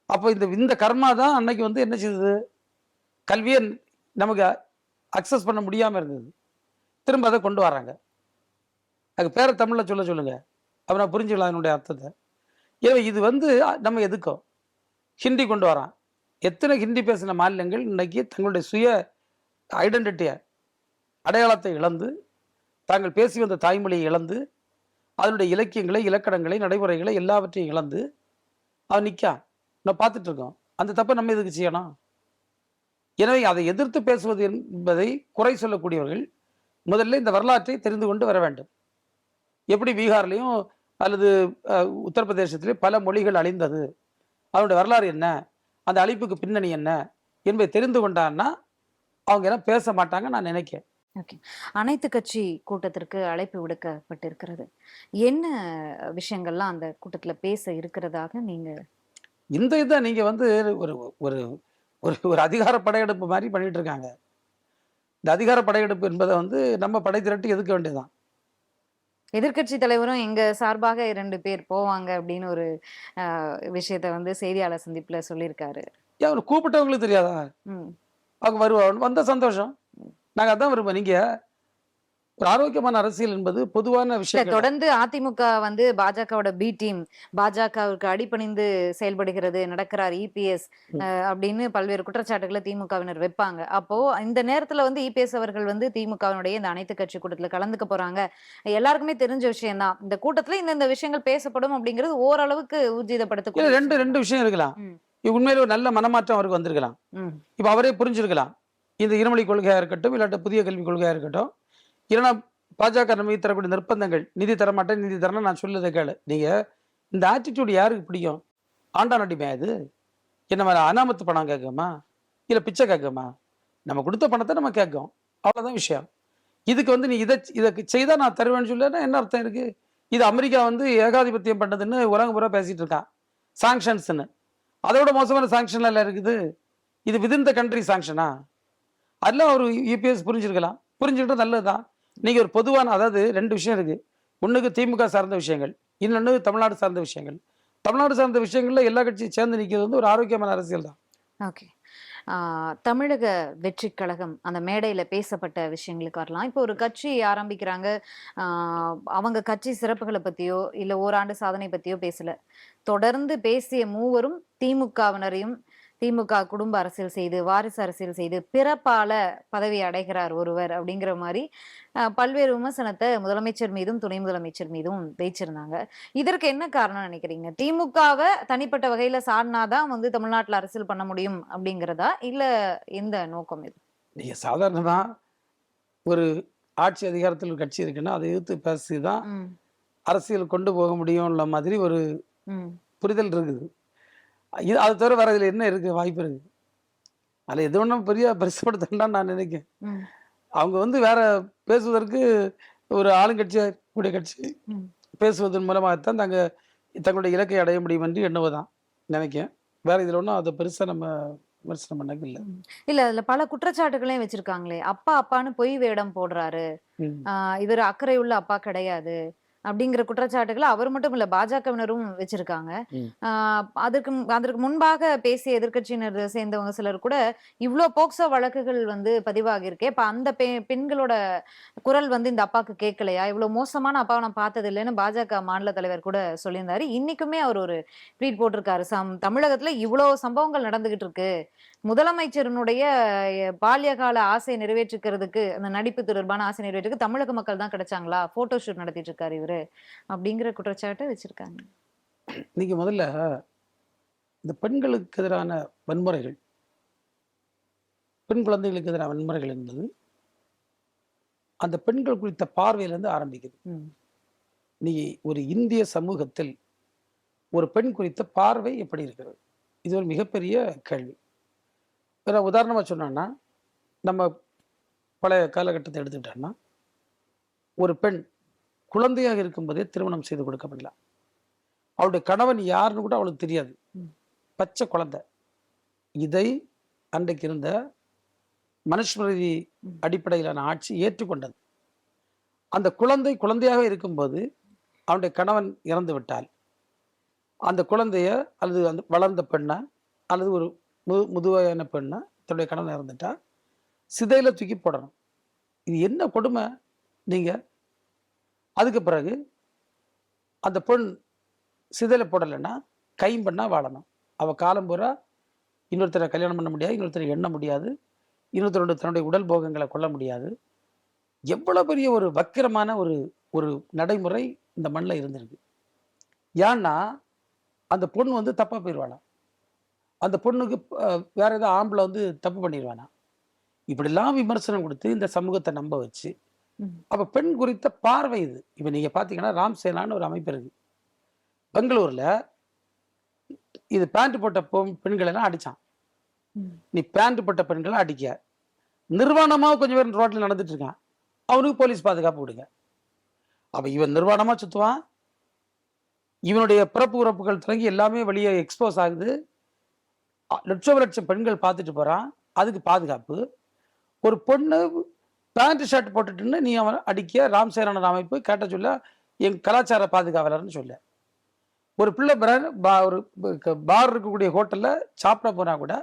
அப்போ இந்த கர்மா தான் அன்னைக்கு வந்து என்ன செய்தது, கல்வியை நமக்கு அக்சஸ் பண்ண முடியாமல் இருந்தது. திரும்ப அதை கொண்டு வராங்க. அதுக்கு பேரை தமிழில் சொல்லுங்க, அப்போ நான் புரிஞ்சுக்கலாம் அதனுடைய அர்த்தத்தை. ஏன்னா இது வந்து நம்ம எதுக்கும் ஹிந்தி கொண்டு வரான். எத்தனை ஹிந்தி பேசின மாநிலங்கள் இன்னைக்கு தங்களுடைய சுய ஐடென்டிட்டியை அடையாளத்தை இழந்து, தாங்கள் பேசி வந்த தாய்மொழியை இழந்து, அதனுடைய இலக்கியங்களை, இலக்கணங்களை, நடைமுறைகளை எல்லாவற்றையும் இழந்து அவன் நிற்கான். நான் பார்த்துட்டு இருக்கோம். அந்த தப்பை நம்ம எதுக்கு செய்யணும்? எனவே அதை எதிர்த்து பேசுவது என்பதை குறை சொல்லக்கூடியவர்கள் முதல்ல இந்த வரலாற்றை தெரிந்து கொண்டு வர வேண்டும். எப்படி பீகார்லையும் அல்லது உத்தரப்பிரதேசத்திலே பல மொழிகள் அழிந்தது, அதனுடைய வரலாறு என்ன, அந்த அழிப்புக்கு பின்னணி என்ன என்பதை தெரிந்து கொண்டான்னா அவங்க எல்லாம் பேச மாட்டாங்க நான் நினைக்கிறேன். ஓகே. அனைத்து கட்சி கூட்டத்திற்கு அழைப்பு விடுக்கப்பட்டிருக்கிறது. என்ன விஷயங்கள்லாம் அந்த கூட்டத்தில் பேச இருக்கிறதாக நீங்க இதான் நீங்க வந்து ஒரு ஒரு ஒரு அதிகார படையெடுப்பு மாதிரி பண்ணிட்டு இருக்காங்க. இந்த அதிகார படையெடுப்பு என்பதை வந்து நம்ம படை திரட்டி எதுக்க வேண்டியதுதான். எதிர்கட்சி தலைவரும் எங்க சார்பாக 2 பேர் போவாங்க அப்படின்னு ஒரு விஷயத்த வந்து செய்தியாளர் சந்திப்புல சொல்லியிருக்காரு. அவர் கூப்பிட்டவங்களுக்கு தெரியாதா? அவங்க வருவாங்க, வந்த சந்தோஷம். நாங்க அதான் விரும்புவோம். நீங்க ஒரு ஆரோக்கியமான அரசியல் என்பது பொதுவான விஷயம். தொடர்ந்து அதிமுக வந்து பாஜகவோட பி டீம், பாஜகவுக்கு அடிபணிந்து செயல்படுகிறது, நடக்கிறார் இபிஎஸ் அப்படின்னு பல்வேறு குற்றச்சாட்டுகளை திமுகவினர் வைப்பாங்க. அப்போ இந்த நேரத்துல வந்து இபிஎஸ் அவர்கள் வந்து திமுகவினுடைய இந்த அனைத்து கட்சி கூட்டத்துல கலந்துக்க போறாங்க. எல்லாருக்குமே தெரிஞ்ச விஷயம் தான். இந்த கூட்டத்துல இந்த விஷயங்கள் பேசப்படும் அப்படிங்கிறது ஓரளவுக்கு ஊர்ஜிதப்படுத்த ரெண்டு விஷயம் இருக்கலாம். உண்மையில ஒரு நல்ல மனமாற்றம் அவருக்கு வந்திருக்கலாம். இப்ப அவரே புரிஞ்சிருக்கலாம். இந்த இருமொழி கொள்கையா இருக்கட்டும், இல்லாட்ட புதிய கல்விக் கொள்கையா இருக்கட்டும், இல்லைன்னா பாஜக நம்ம தரக்கூடிய நிர்பந்தங்கள், நிதி தரமாட்டேன், நிதி தரணும், நான் சொல்லுறதை கேளு. நீங்க இந்த ஆட்டிடியூட் யாருக்கு பிடிக்கும்? ஆண்டா நடிமே அது என்ன மாதிரி அனாமத்து பணம் கேட்குமா, இல்லை பிச்சை கேட்குமா? நம்ம கொடுத்த பணத்தை நம்ம கேட்கும், அவ்வளோதான் விஷயம். இதுக்கு வந்து நீ இதை செய்தா நான் தருவேன்னு சொல்ல என்ன அர்த்தம் இருக்கு? இது அமெரிக்கா வந்து ஏகாதிபத்தியம் பண்ணதுன்னு உலகம் பூரா பேசிட்டு இருக்கான். சாங்ஷன்ஸ்ன்னு. அதோட மோசமான சாங்ஷன்ல எல்லாம் இருக்குது. இது விதின் த கண்ட்ரி சாங்ஷனா? அதெல்லாம் ஒரு யுபிஎஸ் புரிஞ்சிருக்கலாம். புரிஞ்சுக்கிட்டா நல்லதுதான். நீங்க ஒரு பொதுவான அதாவது 2 விஷயம் இருக்கு. ஒண்ணுக்கு திமுக சார்ந்த விஷயங்கள். இன்னொன்னு தமிழ்நாடு சார்ந்த விஷயங்கள். தமிழ்நாடு சார்ந்த விஷயங்கள்ல எல்லா கட்சியும் சேர்ந்து நிக்கிறது வந்து ஒரு ஆரோக்கியமான அரசியல் தான். ஓகே. தமிழக வெற்றிக் கழகம் அந்த மேடையில பேசப்பட்ட விஷயங்களுக்கு வரலாம். இப்போ ஒரு கட்சி ஆரம்பிக்கிறாங்க. ஆ அவங்க கட்சி சிறப்புகள பத்தியோ, இல்ல ஓராண்டு சாதனை பத்தியோ பேசல. தொடர்ந்து பேசிய மூவரும் திமுகவினரையும், திமுக குடும்ப அரசியல் செய்து, வாரிசு அரசியல் செய்து, பிறப்பால பதவி அடைகிறார் ஒருவர் அப்படிங்கிற மாரி பல்வேறு விமர்சனத்த முதலமைச்சர் மீதும், துணை முதலமைச்சர் மீதும் வைச்சிருந்தாங்க. இதற்கு என்ன காரணம்னு நினைக்கிறீங்க? திமுகவ தனிப்பட்ட வகையில சாடினாதான் வந்து தமிழ்நாட்டுல அரசியல் பண்ண முடியும் அப்படிங்கிறதா? இல்ல எந்த நோக்கம் இது? நீங்க சாதாரணமா ஒரு ஆட்சி அதிகாரத்தில் ஒரு கட்சி இருக்குன்னா, அதை எதிர்த்து பேசி தான் ம். அரசியல் கொண்டு போக முடியும்ல மாதிரி ஒரு ம். புரிதல் இருக்குது. அது தவிர வேற இதுல என்ன இருக்கு? வாய்ப்பு இருக்கு. அதுல எது ஒண்ணும் பெரிய பெருசுபடுத்தணும்னு நான் நினைக்கிறேன். ம். அவங்க வந்து வேற பேசுவதற்கு ஒரு ஆளுங்கட்சியா இருக்கக்கூடிய கட்சி ம். பேசுவதன் மூலமாகத்தான் தங்களுடைய இலக்கை அடைய முடியும் என்று எண்ணுவதான் நினைக்கிறேன். வேற இதுல ஒண்ணும் அதை பெருசா நம்ம விமர்சனம் பண்ணக்கு இல்ல. ம். இல்ல அதுல பல குற்றச்சாட்டுகளையும் வச்சிருக்காங்களே. அப்பா அப்பான்னு பொய் வேடம் போடுறாரு. ம். இவரு அக்கறையுள்ள அப்பா கிடையாது. அப்படிங்கிற குற்றச்சாட்டுகள அவர் மட்டும் இல்ல, பாஜகவினரும் வச்சிருக்காங்க. ம். ஆ அதற்கு முன்பாக பேசிய எதிர்க்கட்சியினர் சேர்ந்தவங்க சிலர் கூட, இவ்ளோ போக்சோ வழக்குகள் வந்து பதிவாகியிருக்கே. அப்ப அந்த பெண்களோட குரல் வந்து இந்த அப்பாக்கு கேட்கலையா? இவ்ளோ மோசமான அப்பாவ நான் பார்த்தது இல்லன்னு பாஜக மாநில தலைவர் கூட சொல்லியிருந்தாரு. இன்னைக்குமே அவர் ஒரு ட்வீட் போட்டிருக்காரு. தமிழகத்துல இவ்ளோ சம்பவங்கள் நடந்துகிட்டு இருக்கு. முதலமைச்சரினுடைய பால்யகால ஆசை நிறைவேற்றிக்கிறதுக்கு, அந்த நடிப்பு தொடர்பான ஆசை நிறைவேற்றுக்கு தமிழக மக்கள் தான் கிடைச்சாங்களா? போட்டோ ஷூட் நடத்திட்டு இருக்காரு இவரு. அப்படிங்கிற குற்றச்சாட்டு வச்சிருக்காங்க. நீங்க முதல்ல இந்த பெண்களுக்கு எதிரான வன்முறைகள், பெண் குழந்தைகளுக்கு எதிரான வன்முறைகள் என்பது அந்த பெண்கள் குறித்த பார்வையிலிருந்து ஆரம்பிக்குது. ம். நீ ஒரு இந்திய சமூகத்தில் ஒரு பெண் குறித்த பார்வை எப்படி இருக்கிறது? இது ஒரு மிகப்பெரிய கேள்வி. வேற உதாரணமா சொன்னோம்னா, நம்ம பழைய காலகட்டத்தை எடுத்துக்கிட்டோம்னா, ஒரு பெண் குழந்தையாக இருக்கும்போதே திருமணம் செய்து கொடுக்கப்படலாம். அவளுடைய கணவன் யாருன்னு கூட அவளுக்கு தெரியாது. ம். பச்சை குழந்தை. இதை அன்றைக்கு இருந்த மனுஸ்மிருதி ம். அடிப்படையிலான ஆட்சி ஏற்றுக்கொண்டது. அந்த குழந்தை குழந்தையாக இருக்கும்போது அவனுடைய கணவன் இறந்து விட்டால், அந்த குழந்தைய அல்லது அந்த வளர்ந்த பெண்ணை அல்லது ஒரு முதுவயதான பெண்ணை தன்னுடைய கணவன் இறந்துட்டா சிதையில தூக்கி போடணும். இது என்ன கொடுமை? நீங்க அதுக்கு பிறகு அந்த பெண் சிதையில போடலைன்னா கைம்பெண்ணா வாழணும். அவ காலம் பூரா இன்னொருத்தரை கல்யாணம் பண்ண முடியாது, இன்னொருத்தரை எண்ண முடியாது, இன்னொருத்தரோட தன்னுடைய உடல் போகங்களை கொள்ள முடியாது. எவ்வளவு பெரிய ஒரு வக்கிரமான ஒரு ஒரு நடைமுறை இந்த மண்ணில் இருந்திருக்கு. ஏன்னா அந்த பொண்ணு வந்து தப்பா போயிடுவானா, அந்த பொண்ணுக்கு வேற ஏதோ ஆம்பளை வந்து தப்பு பண்ணிடுவானா, இப்படிலாம் விமர்சனம் கொடுத்து இந்த சமூகத்தை நம்ப வச்சு, ம். அப்ப பெண் குறித்த பார்வை இது. இப்ப நீங்க பாத்தீங்கன்னா ராம் சேனான்னு ஒரு அமைப்பு இருக்கு பெங்களூர்ல. இது பேண்ட் போட்ட பெண்கள் எல்லாம் அடிச்சான். ம். நீ பேண்ட் போட்ட பெண்களை அடிக்க, நிர்வாணமா கொஞ்சம் பேர் ரோட்ல நடந்துட்டு இருக்கான், அவனுக்கு போலீஸ் பாதுகாப்பு கொடுங்க. அப்ப இவன் நிர்வாணமா சுத்துவான், இவனுடைய பிறப்பு உறப்புகள் தொடங்கி எல்லாமே வெளியே எக்ஸ்போஸ் ஆகுது. லட்சம் லட்சம் பெண்கள் பார்த்துட்டு போறான், அதுக்கு பாதுகாப்பு. ஒரு பொண்ணு பேண்ட் ஷர்ட் போட்டுட்டுன்னு நீ அவன் அடிக்க ராம் சேனான அமைப்பு கேட்ட சொல்ல என் கலாச்சார பாதுகாவலர்னு சொல்ல. ஒரு பிள்ளை ஒரு பார் இருக்கக்கூடிய ஹோட்டல்ல சாப்பிட போனா கூட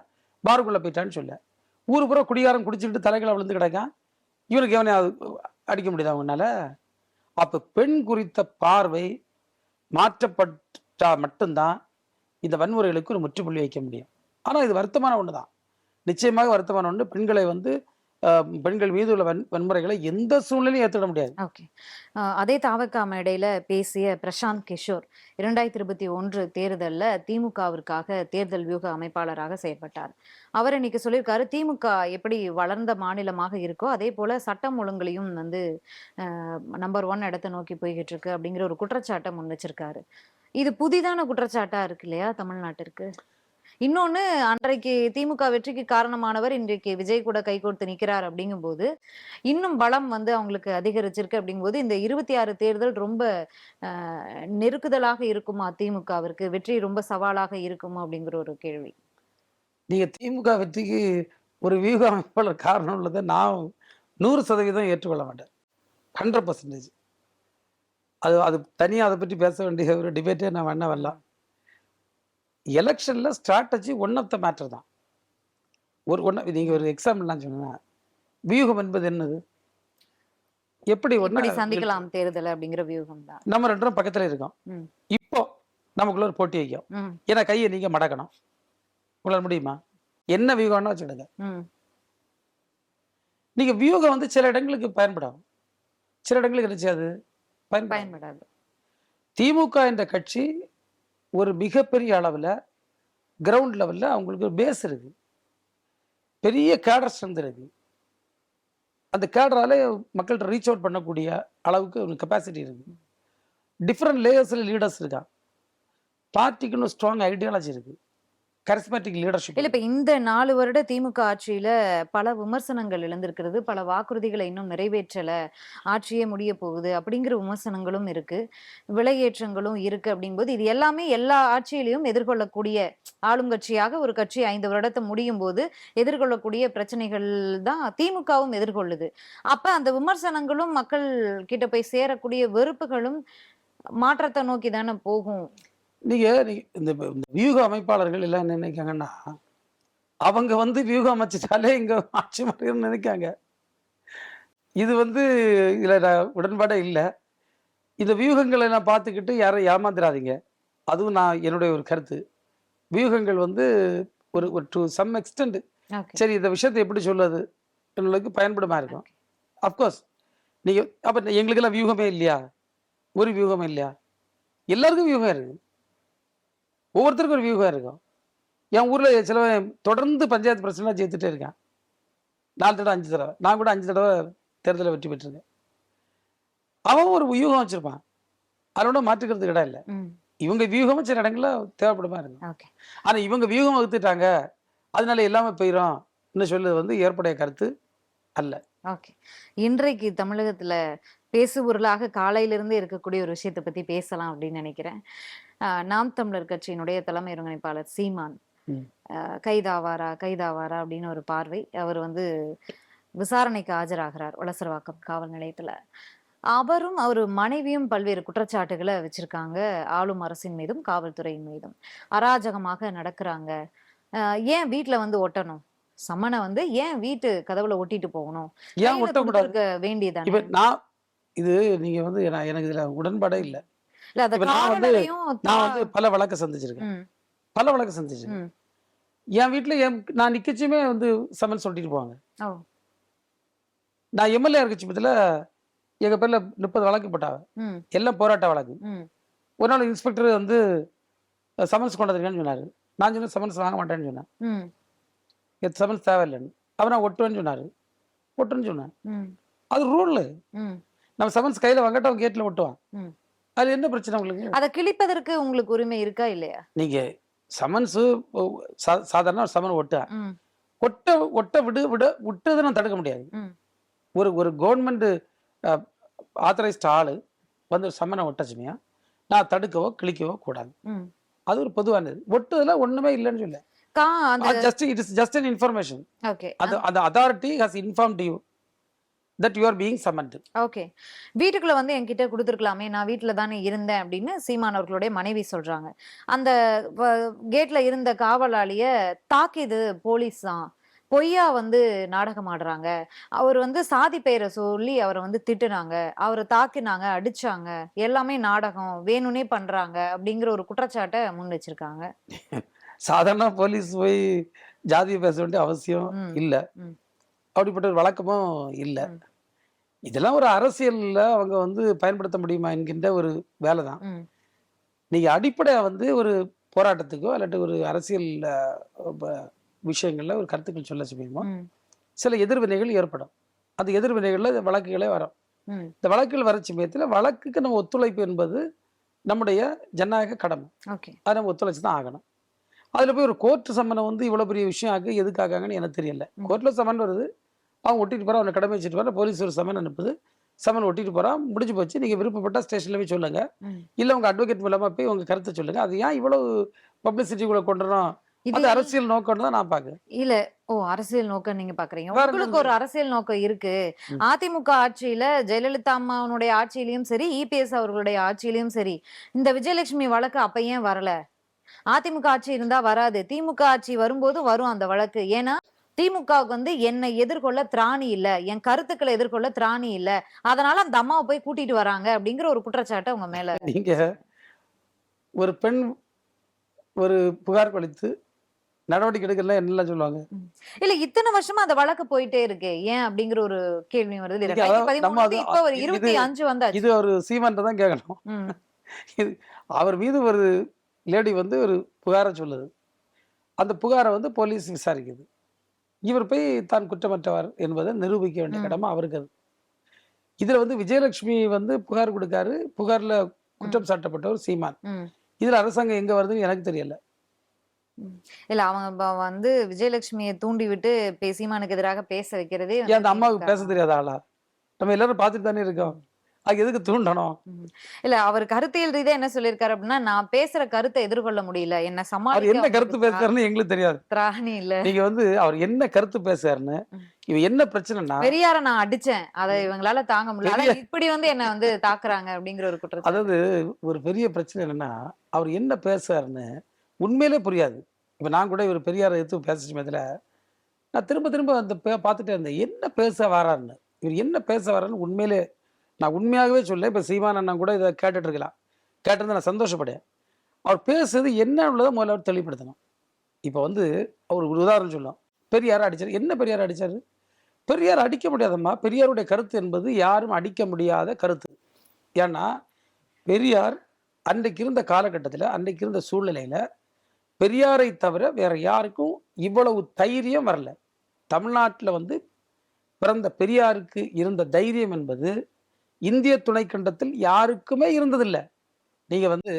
பாருக்குள்ள போயிட்டான்னு சொல்ல. ஊரு பூரா குடிகாரம் குடிச்சுட்டு தலைகளை விழுந்து கிடக்கான், இவனுக்கு எவனை அடிக்க முடியுது அவங்கனால? அப்ப பெண் குறித்த பார்வை மாற்றப்பட்டா மட்டும்தான் இந்த வன்முறைகளுக்கு ஒரு முற்றுப்புள்ளி வைக்க முடியும். ஆனா இது வருத்தமான ஒண்ணுதான், நிச்சயமாக வருத்தமான ஒண்ணு. பெண்களை வந்து பெண்கள் மீது உள்ள வன்முறைகளை எந்த சூழ்நிலையும் ஏற்றுக்க முடியாது. ஓகே. அதே தாவக மேடையில பேசிய பிரசாந்த் கிஷோர் 2021 தேர்தல்ல திமுகவிற்காக தேர்தல் வியூக அமைப்பாளராக செயல்பட்டார். அவர் இன்னைக்கு சொல்லியிருக்காரு, திமுக எப்படி வளர்ந்த மாநிலமாக இருக்கோ அதே போல சட்டம் ஒழுங்குலையும் வந்து நம்பர் 1 இடத்தை நோக்கி போய்கிட்டு இருக்கு அப்படிங்கிற ஒரு குற்றச்சாட்டை முன் வச்சிருக்காரு. இது புதிதான குற்றச்சாட்டா இருக்கு இல்லையா தமிழ்நாட்டிற்கு? இன்னொன்னு அன்றைக்கு திமுக வெற்றிக்கு காரணமானவர் இன்றைக்கு விஜய் கூட கைகோர்த்து நிக்கிறார் அப்படிங்கும்போது, இன்னும் பலம் வந்து அவங்களுக்கு அதிகரிச்சிருக்கு அப்படிங்கும்போது, இந்த 26 தேர்தல் ரொம்ப அ நெருக்குதலாக இருக்குமா திமுகவிற்கு? வெற்றி ரொம்ப சவாலாக இருக்குமா? அப்படிங்கிற ஒரு கேள்வி. நீங்க திமுக வெற்றிக்கு ஒரு வியூக அமைப்பாளர் காரணம் உள்ளத நான் 100% ஏற்றுக்கொள்ள மாட்டேன். 100%. அது அது தனியா அத பத்தி பேச வேண்டிய ஒரு டிபேட்டே நான் வேணா வரலாம். எலக்ஷன்ல strategy one of the matter தான். நீங்க ஒரு எக்ஸாம்பிள் நான் சொன்னேன்னா, வியூகம் என்பது என்னது? எப்படி ஒண்ணா இப்படி சந்திக்கலாம் தேர்தல அப்படிங்கிற வியூகம் தான். நம்ம 2 பேரும் பக்கத்துல இருக்கோம். ம். இப்போ நமக்குள்ள ஒரு போட்டி வைக்கும். ம். ஏன்னா கைய நீங்க மடக்கணும். உங்களால முடியுமா? என்ன வியூகம்னு வச்சுடுங்க. ம். நீங்க வியூகம் வந்து சில இடங்களுக்கு பயன்படும். சில இடங்களுக்கு என்ன செய்யாது? பயன்படாது. பயன்படாது. திமுக என்ற கட்சி ஒரு மிகப்பெரிய அளவுல கிரவுண்ட் லெவல்ல அவங்களுக்கு ஒரு பேஸ் இருக்கு. பெரிய கேடர் ஸ்ட்ரென்த் இருக்கு. அந்த கேடரால மக்கள்ட்ட ரீச் அவுட் பண்ணக்கூடிய அளவுக்கு ஒரு கெப்பாசிட்டி இருக்கு. டிஃபரெண்ட் லேயர்ஸ்ல லீடர்ஸ் இருக்காங்க. பார்ட்டிக்குன்னு ஸ்ட்ராங் ஐடியாலஜி இருக்கு. Charismatic leadership. இல்ல இப்ப இந்த 4 வருட திமுக ஆட்சியில பல விமர்சனங்கள் எழுந்திருக்கிறது. பல வாக்குறுதிகளை இன்னும் நிறைவேற்றல. ஆட்சியே முடிய போகுது அப்படிங்கிற விமர்சனங்களும் இருக்கு. விலையேற்றங்களும் இருக்கு அப்படிங்கும்போது, இது எல்லாமே எல்லா ஆட்சியிலயும் எதிர்கொள்ளக்கூடிய ஆளும் கட்சியாக ஒரு கட்சி 5 வருடத்த முடியும்போது எதிர்கொள்ளக்கூடிய பிரச்சனைகள் தான் திமுகவும் எதிர்கொள்ளுது. அப்ப அந்த விமர்சனங்களும் மக்கள் கிட்ட போய் சேரக்கூடிய வெறுப்புகளும் மாற்றத்த நோக்கி தானே போகும். நீங்க நீங்க இந்த இந்த வியூக அமைப்பாளர்கள் எல்லாம் என்ன நினைக்காங்கன்னா, அவங்க வந்து வியூகம் அமைச்சிட்டாலே இங்க ஆட்சி மாறிடும்னு நினைக்காங்க. இது வந்து இதுல நான் உடன்பாடே இல்ல. இந்த வியூகங்களை எல்லாம் பார்த்துக்கிட்டு யாரையும் ஏமாந்துறாதீங்க. அதுவும் நான் என்னுடைய ஒரு கருத்து. வியூகங்கள் வந்து ஒரு ஒரு டு சம் எக்ஸ்டெண்ட் ஓகே. சரி இந்த விஷயத்தை எப்படி சொல்லுது? எங்களுக்கு பயன்படுமா இருக்கும். அஃப்கோர்ஸ் நீங்க அப்ப எங்களுக்கெல்லாம் வியூகமே இல்லையா? ஒரு வியூகமே இல்லையா? எல்லாருக்கும் வியூகம் இருக்கு. ஒவ்வொருத்தருக்கும் ஒரு வியூகம் இருக்கும். என் ஊர்ல சிலவன் தொடர்ந்து பஞ்சாயத்து பிரசிடண்டா ஜெயித்துட்டே இருக்கான். 4 தடவை 5 தடவை. நான் கூட 5 தடவை தேர்தலில் வெற்றி பெற்றிருக்கேன். அவன் ஒரு வியூகம் வச்சிருப்பான். அதோட மாற்றுக்கிறதுக்கு இடம் இல்ல. ம். இவங்க வியூகமும் சில இடங்கள்ல தேவைப்படுமா இருக்கும். ஓகே. ஆனா இவங்க வியூகம் வகுத்துட்டாங்க. அதனால எல்லாமே போயிரும். இன்னும் சொல்லுது வந்து ஏற்புடைய கருத்து அல்ல. ஓகே. இன்றைக்கு தமிழகத்துல பேசுபொருளாக காலையிலிருந்து இருக்கக்கூடிய ஒரு விஷயத்தை பத்தி பேசலாம் அப்படின்னு நினைக்கிறேன். நாம் தமிழர் கட்சியினுடைய தலைமை ஒருங்கிணைப்பாளர் சீமான் ம். கைதாவாரா கைதாவாரா அப்படின்னு ஒரு பார்வை. அவர் வந்து விசாரணைக்கு ஆஜராகிறார் வளசரவாக்கம் காவல் நிலையத்துல. அவரும் அவர் மனைவியும் பல்வேறு குற்றச்சாட்டுகளை வச்சிருக்காங்க. ஆளும் அரசின் மீதும் காவல்துறையின் மீதும் அராஜகமாக நடக்கிறாங்க. ஏன் வீட்டுல வந்து ஒட்டணும்? சம்மனை வந்து ஏன் வீட்டு கதவுல ஒட்டிட்டு போகணும்? ஏன் கையில ஒட்டக்கூடாது? கொடுத்திருக்க வேண்டியதானே? இப்ப நான் இது நீங்க வந்து எனக்கு இதுல உடன்பாடே இல்ல. இல்ல அத இப்ப நான் வந்து காவலரையும் நான் வந்து பல வழக்கு சந்திச்சிருக்கேன். ம், பல வழக்கு சந்திச்சிருக்கேன். ம். என் வீட்ல நான் நிக்கச்சுமே வந்து சம்மன் சொல்லிட்டு போவாங்க. ஓ. நான் எம்எல்ஏ இருக்க பட்சத்துல எங்க பேர்ல 30 வழக்கு போட்டாங்க. ம், எல்லாம் போராட்ட வழக்கு. ம், ஒரு நாள் இன்ஸ்பெக்டர் வந்து சம்மன்ஸ் கொண்டு வந்திருக்கேன்னு சொன்னாரு. நான் சொன்னேன் சம்மன்ஸ் வாங்க மாட்டேன்னு சொன்னேன். ம், சம்மன்ஸ் தேவையில்லைன்னு. அவர் நான் ஒட்டுவேன்னு சொன்னாரு. ஒட்டுன்னு சொன்னேன். ம், அது ரூல். ம், நம்ம சம்மன்ஸ் கையில வாங்கட்டு அவன் கேட்ல ஒட்டுவான். ம். அது என்ன பிரச்சனை உங்களுக்கு? அத கிழிப்பதற்கு உங்களுக்கு உரிமை இருக்கா இல்லையா? நீங்க சம்மன்ஸ் சாதாரண ஒரு சம்மன் ஒட்ட ம், ஒட்ட ஒட்ட விட்டதை நான் தடுக்க முடியாது. ம், ஒரு ஒரு கவர்மெண்ட் ஆத்தரைஸ்ட் ஆளு வந்து ஒரு சம்மனை ஒட்டச்சுமையா நான் தடுக்கவோ கிழிக்கவோ கூடாது. ம். அது ஒரு பொதுவானது. ஒட்டுதல ஒண்ணுமே இல்லைன்னு சொல்ல. அந்த it is just an information. Okay. அந்த authority has informed you that you are being summoned. Okay. வீட்டுக்குள்ள வந்து என்கிட்ட குடுத்துருக்கலாமே, நான் வீட்ல தானே இருந்தேன் அப்படின்னு சீமான் அவர்களுடைய மனைவி சொல்றாங்க. அந்த கேட்ல இருந்த காவலாளிய தாக்கியது போலீஸ் தான். பொய்யா வந்து நாடகம் ஆடுறாங்க. அவர் வந்து சாதி பெயரை சொல்லி அவரை வந்து திட்டுனாங்க. அவரை தாக்கினாங்க, அடிச்சாங்க. எல்லாமே நாடகம். வேணும்னே பண்றாங்க அப்படிங்கிற ஒரு குற்றச்சாட்டை முன் வச்சிருக்காங்க. சாதாரண போலீஸ் போய் ஜாதியை பேச வேண்டிய அவசியம் ம், இல்ல. ம், அப்படிப்பட்ட ஒரு வழக்கமும் இல்ல. ம், இதெல்லாம் ஒரு அரசியல்ல அவங்க வந்து பயன்படுத்த முடியுமா என்கின்ற ஒரு வேலை தான். ம், நீங்க அடிப்படையா வந்து ஒரு போராட்டத்துக்கோ இல்லாட்டி ஒரு அரசியல் விஷயங்கள்ல ஒரு கருத்துக்கள் சொல்ல முடியுமோ ம், சில எதிர்வினைகள் ஏற்படும். அந்த எதிர்வினைகள்ல வழக்குகளே வரும். ம். இந்த வழக்குகள் வர சமயத்துல வழக்குக்கு நம்ம ஒத்துழைப்பு என்பது நம்முடைய ஜனநாயக கடமை. ஓகே. அதை நம்ம ஒத்துழைச்சு தான் ஆகணும். அதுல போய் ஒரு கோர்ட் சம்மனை வந்து இவ்வளவு பெரிய விஷயம் ஆகு எதுக்காகன்னு எனக்கு தெரியல. கோர்ட்ல சம்மன் வருது, அவன் ஒட்டிட்டு போறான், அவனை கடமை வச்சுட்டு போறான், போலீஸ் ஒரு சம்மன் அனுப்புது, சம்மன் ஒட்டிட்டு போறான், முடிஞ்சு போச்சு. நீங்க விருப்பப்பட்டா ஸ்டேஷன்ல போய் சொல்லுங்க, இல்ல உங்க அட்வொகேட் மூலமா போய் உங்க கருத்தை சொல்லுங்க. அது ஏன் இவ்வளவு பப்ளிசிட்டிக்குள்ள கொண்டுறோம்? இது அது அரசியல் நோக்கம் தான் நான் பாக்குறேன். இல்ல. ஓ! அரசியல் நோக்கம் நீங்க பாக்குறீங்க. வேற உங்களுக்கு என்ன? ஒரு அரசியல் நோக்கம் இருக்கு. அதிமுக ஆட்சியில ஜெயலலிதா அம்மாவுடைய ஆட்சியிலயும் சரி, இபிஎஸ் அவர்களுடைய ஆட்சியிலயும் சரி, இந்த விஜயலட்சுமி வழக்கு அப்ப ஏன் வரல? அதிமுக ஆட்சி இருந்தா வராது. திமுக ஆட்சி வரும்போது வரும் அந்த வழக்கு. ஏன்னா, திமுகவுக்கு வந்து என்னை எதிர்கொள்ள திராணி இல்ல. என் கருத்துக்களை எதிர்கொள்ள திராணி இல்ல. அதனால அந்த அம்மாவ போய் கூட்டிட்டு வராங்க அப்படிங்கிற ஒரு குற்றச்சாட்டு உங்க மேல. நீங்க ஒரு பெண் ஒரு புகார் அளித்து நடவடிக்கை எடுக்கல என்னெல்லாம் சொல்லுவாங்க? இல்ல இத்தனை வருஷமா அந்த வழக்கு போயிட்டே இருக்கு. ஏன் அப்படிங்கிற ஒரு கேள்வி வருது. நீங்க அதாவது நம்ம 2013 இப்ப ஒரு 25 வந்தாச்சு. இது ஒரு சீமான்ட்ட தான் கேட்கணும். ம். இது அவர் மீது ஒரு லேடி வந்து ஒரு புகாரை சொல்லுது. அந்த புகாரை வந்து போலீஸ் விசாரிக்குது. இவர் போய் தான் குற்றமற்றவர் என்பதை நிரூபிக்க வேண்டிய கடமை அவருக்கு அது. இதுல வந்து விஜயலட்சுமி வந்து புகார் கொடுக்காரு. புகார்ல குற்றம் சாட்டப்பட்டவர் சீமான். இதுல அரசாங்கம் எங்க வருதுன்னு எனக்கு தெரியல. இல்ல அவங்க வந்து விஜயலட்சுமியை தூண்டி விட்டு சீமானுக்கு எதிராக பேச வைக்கிறதே ஏன் அந்த அம்மாவுக்கு பேச தெரியாத ஆளா? நம்ம எல்லாரும் பார்த்துட்டு தானே இருக்கோம். அது எதுக்கு தூண்டணும்? இல்ல அவர் கருத்தியல் ரீதியா என்ன சொல்லியிருக்காரு அப்படின்னா, நான் பேசுற கருத்தை எதிர்கொள்ள முடியல, என்ன அவர் சமாளிக்க என்ன கருத்து பேசுறாருன்னு எங்களுக்கு தெரியாது. திராணி இல்ல. நீங்க வந்து அவர் என்ன கருத்து பேசுறாருன்னு, இவன் என்ன பிரச்சனைனா பெரியார நான் அடிச்சேன், அதை இவங்களால தாங்க முடியல, ஆனா இப்படி வந்து என்ன வந்து தாக்குறாங்க அப்படிங்கிற ஒரு குற்றச்சாட்டு. அதாவது ஒரு பெரிய பிரச்சனை என்னன்னா, அவர் என்ன பேசுறாருன்னு உண்மையிலே புரியாது. இப்ப நான் கூட இவர் பெரியாரை எடுத்து பேச சமயத்துல நான் திரும்ப திரும்ப அந்த பார்த்துட்டே இருந்தேன். என்ன பேச வராருன்னு, இவர் என்ன பேச வராருன்னு உண்மையிலே நான் உண்மையாகவே சொல்ல. இப்ப சீமான் அண்ணன் கூட இதை கேட்டுட்டு இருக்கலாம், கேட்டிருந்தா நான் சந்தோஷப்படேன். அவர் பேசுறது என்ன உள்ளதை முதல்ல அவர் தெளிவுபடுத்தணும். இப்போ வந்து அவர் ஒரு உதாரணம் சொல்லும், பெரியாரை அடிச்சார். என்ன பெரியார் அடிச்சாரு? பெரியார் அடிக்க முடியாதம்மா. பெரியாருடைய கருத்து என்பது யாரும் அடிக்க முடியாத கருத்து. ஏன்னா பெரியார் அன்றைக்கு இருந்த காலகட்டத்தில், அன்றைக்கு இருந்த சூழ்நிலையில பெரியாரை தவிர வேற யாருக்கும் இவ்வளவு தைரியம் வரல. தமிழ்நாட்டில் வந்து பிறந்த பெரியாருக்கு இருந்த தைரியம் என்பது இந்திய துணைக்கண்டத்தில் யாருக்குமே இருந்ததில்லை. நீங்க வந்து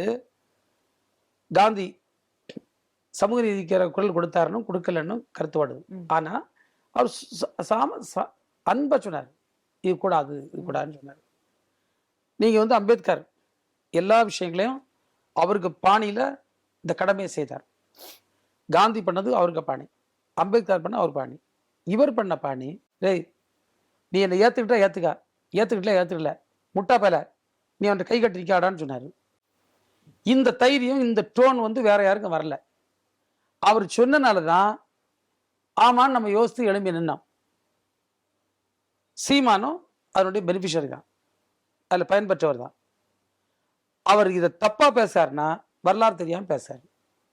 காந்தி சமூக நீதிக்கிற குரல் கொடுத்தாருன்னு கொடுக்கலன்னு கருத்துப்படுது. ஆனா அவர் அன்பா சொன்னார், இது கூடாது இது கூடாதுன்னு சொன்னார். நீங்க வந்து அம்பேத்கர் எல்லா விஷயங்களையும் அவருக்கு பாணியில இந்த கடமையை செய்தார். காந்தி பண்ணது அவருக்கு பாணி, அம்பேத்கர் பண்ண அவர் பாணி. இவர் பண்ண பாணி, டேய் நீ என்னை ஏத்துக்கிட்டா ஏத்துக்க, ஏத்துக்கல முட்டா பேல நீ அவன் கை கட்டிருக்காடான்னு சொன்னாரு. இந்த தைரியம் இந்த டோன் வந்து வேற யாருக்கும் வரல. அவர் சொன்னனாலதான் ஆமான்னு நம்ம யோசித்து எழும்பி நின்னோம். சீமானும் அதனுடைய பெனிஃபிஷியரி தான், அதுல பயன்பெற்றவர் தான். அவர் இதை தப்பா பேசாருன்னா வரலாறு தெரியாம பேசாரு.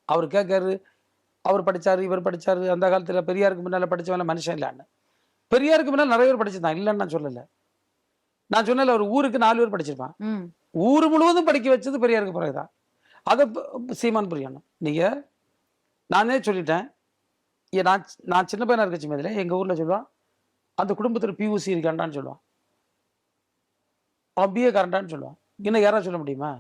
அவர் கேட்காரு, அவர் படிச்சாரு இவர் படிச்சாரு, அந்த காலத்துல பெரியாருக்கு முன்னால படிச்சவன மனுஷன் இல்லைன்னு. பெரியாருக்கு முன்னால் நிறைய பேர் படிச்சிருந்தான், இல்லைன்னு நான் சொல்லல. நான் சொன்னல ஒரு ஊருக்கு 4 பேர் படிச்சிருப்பான். ஊர் முழுவதும் படிக்க வச்சது பெரியாருக்கு பிறகுதான். அதை சீமான் புரியணும். நீங்க நானே சொல்லிட்டேன், நான் சின்ன பையனா இருக்க சமயத்துல எங்க ஊர்ல சொல்லுவான், அந்த குடும்பத்துல பியூசி இருக்காண்டான்னு சொல்லுவான், பிஏ காரண்டான்னு சொல்லுவான். இன்னும் யாராவது சொல்ல முடியுமா?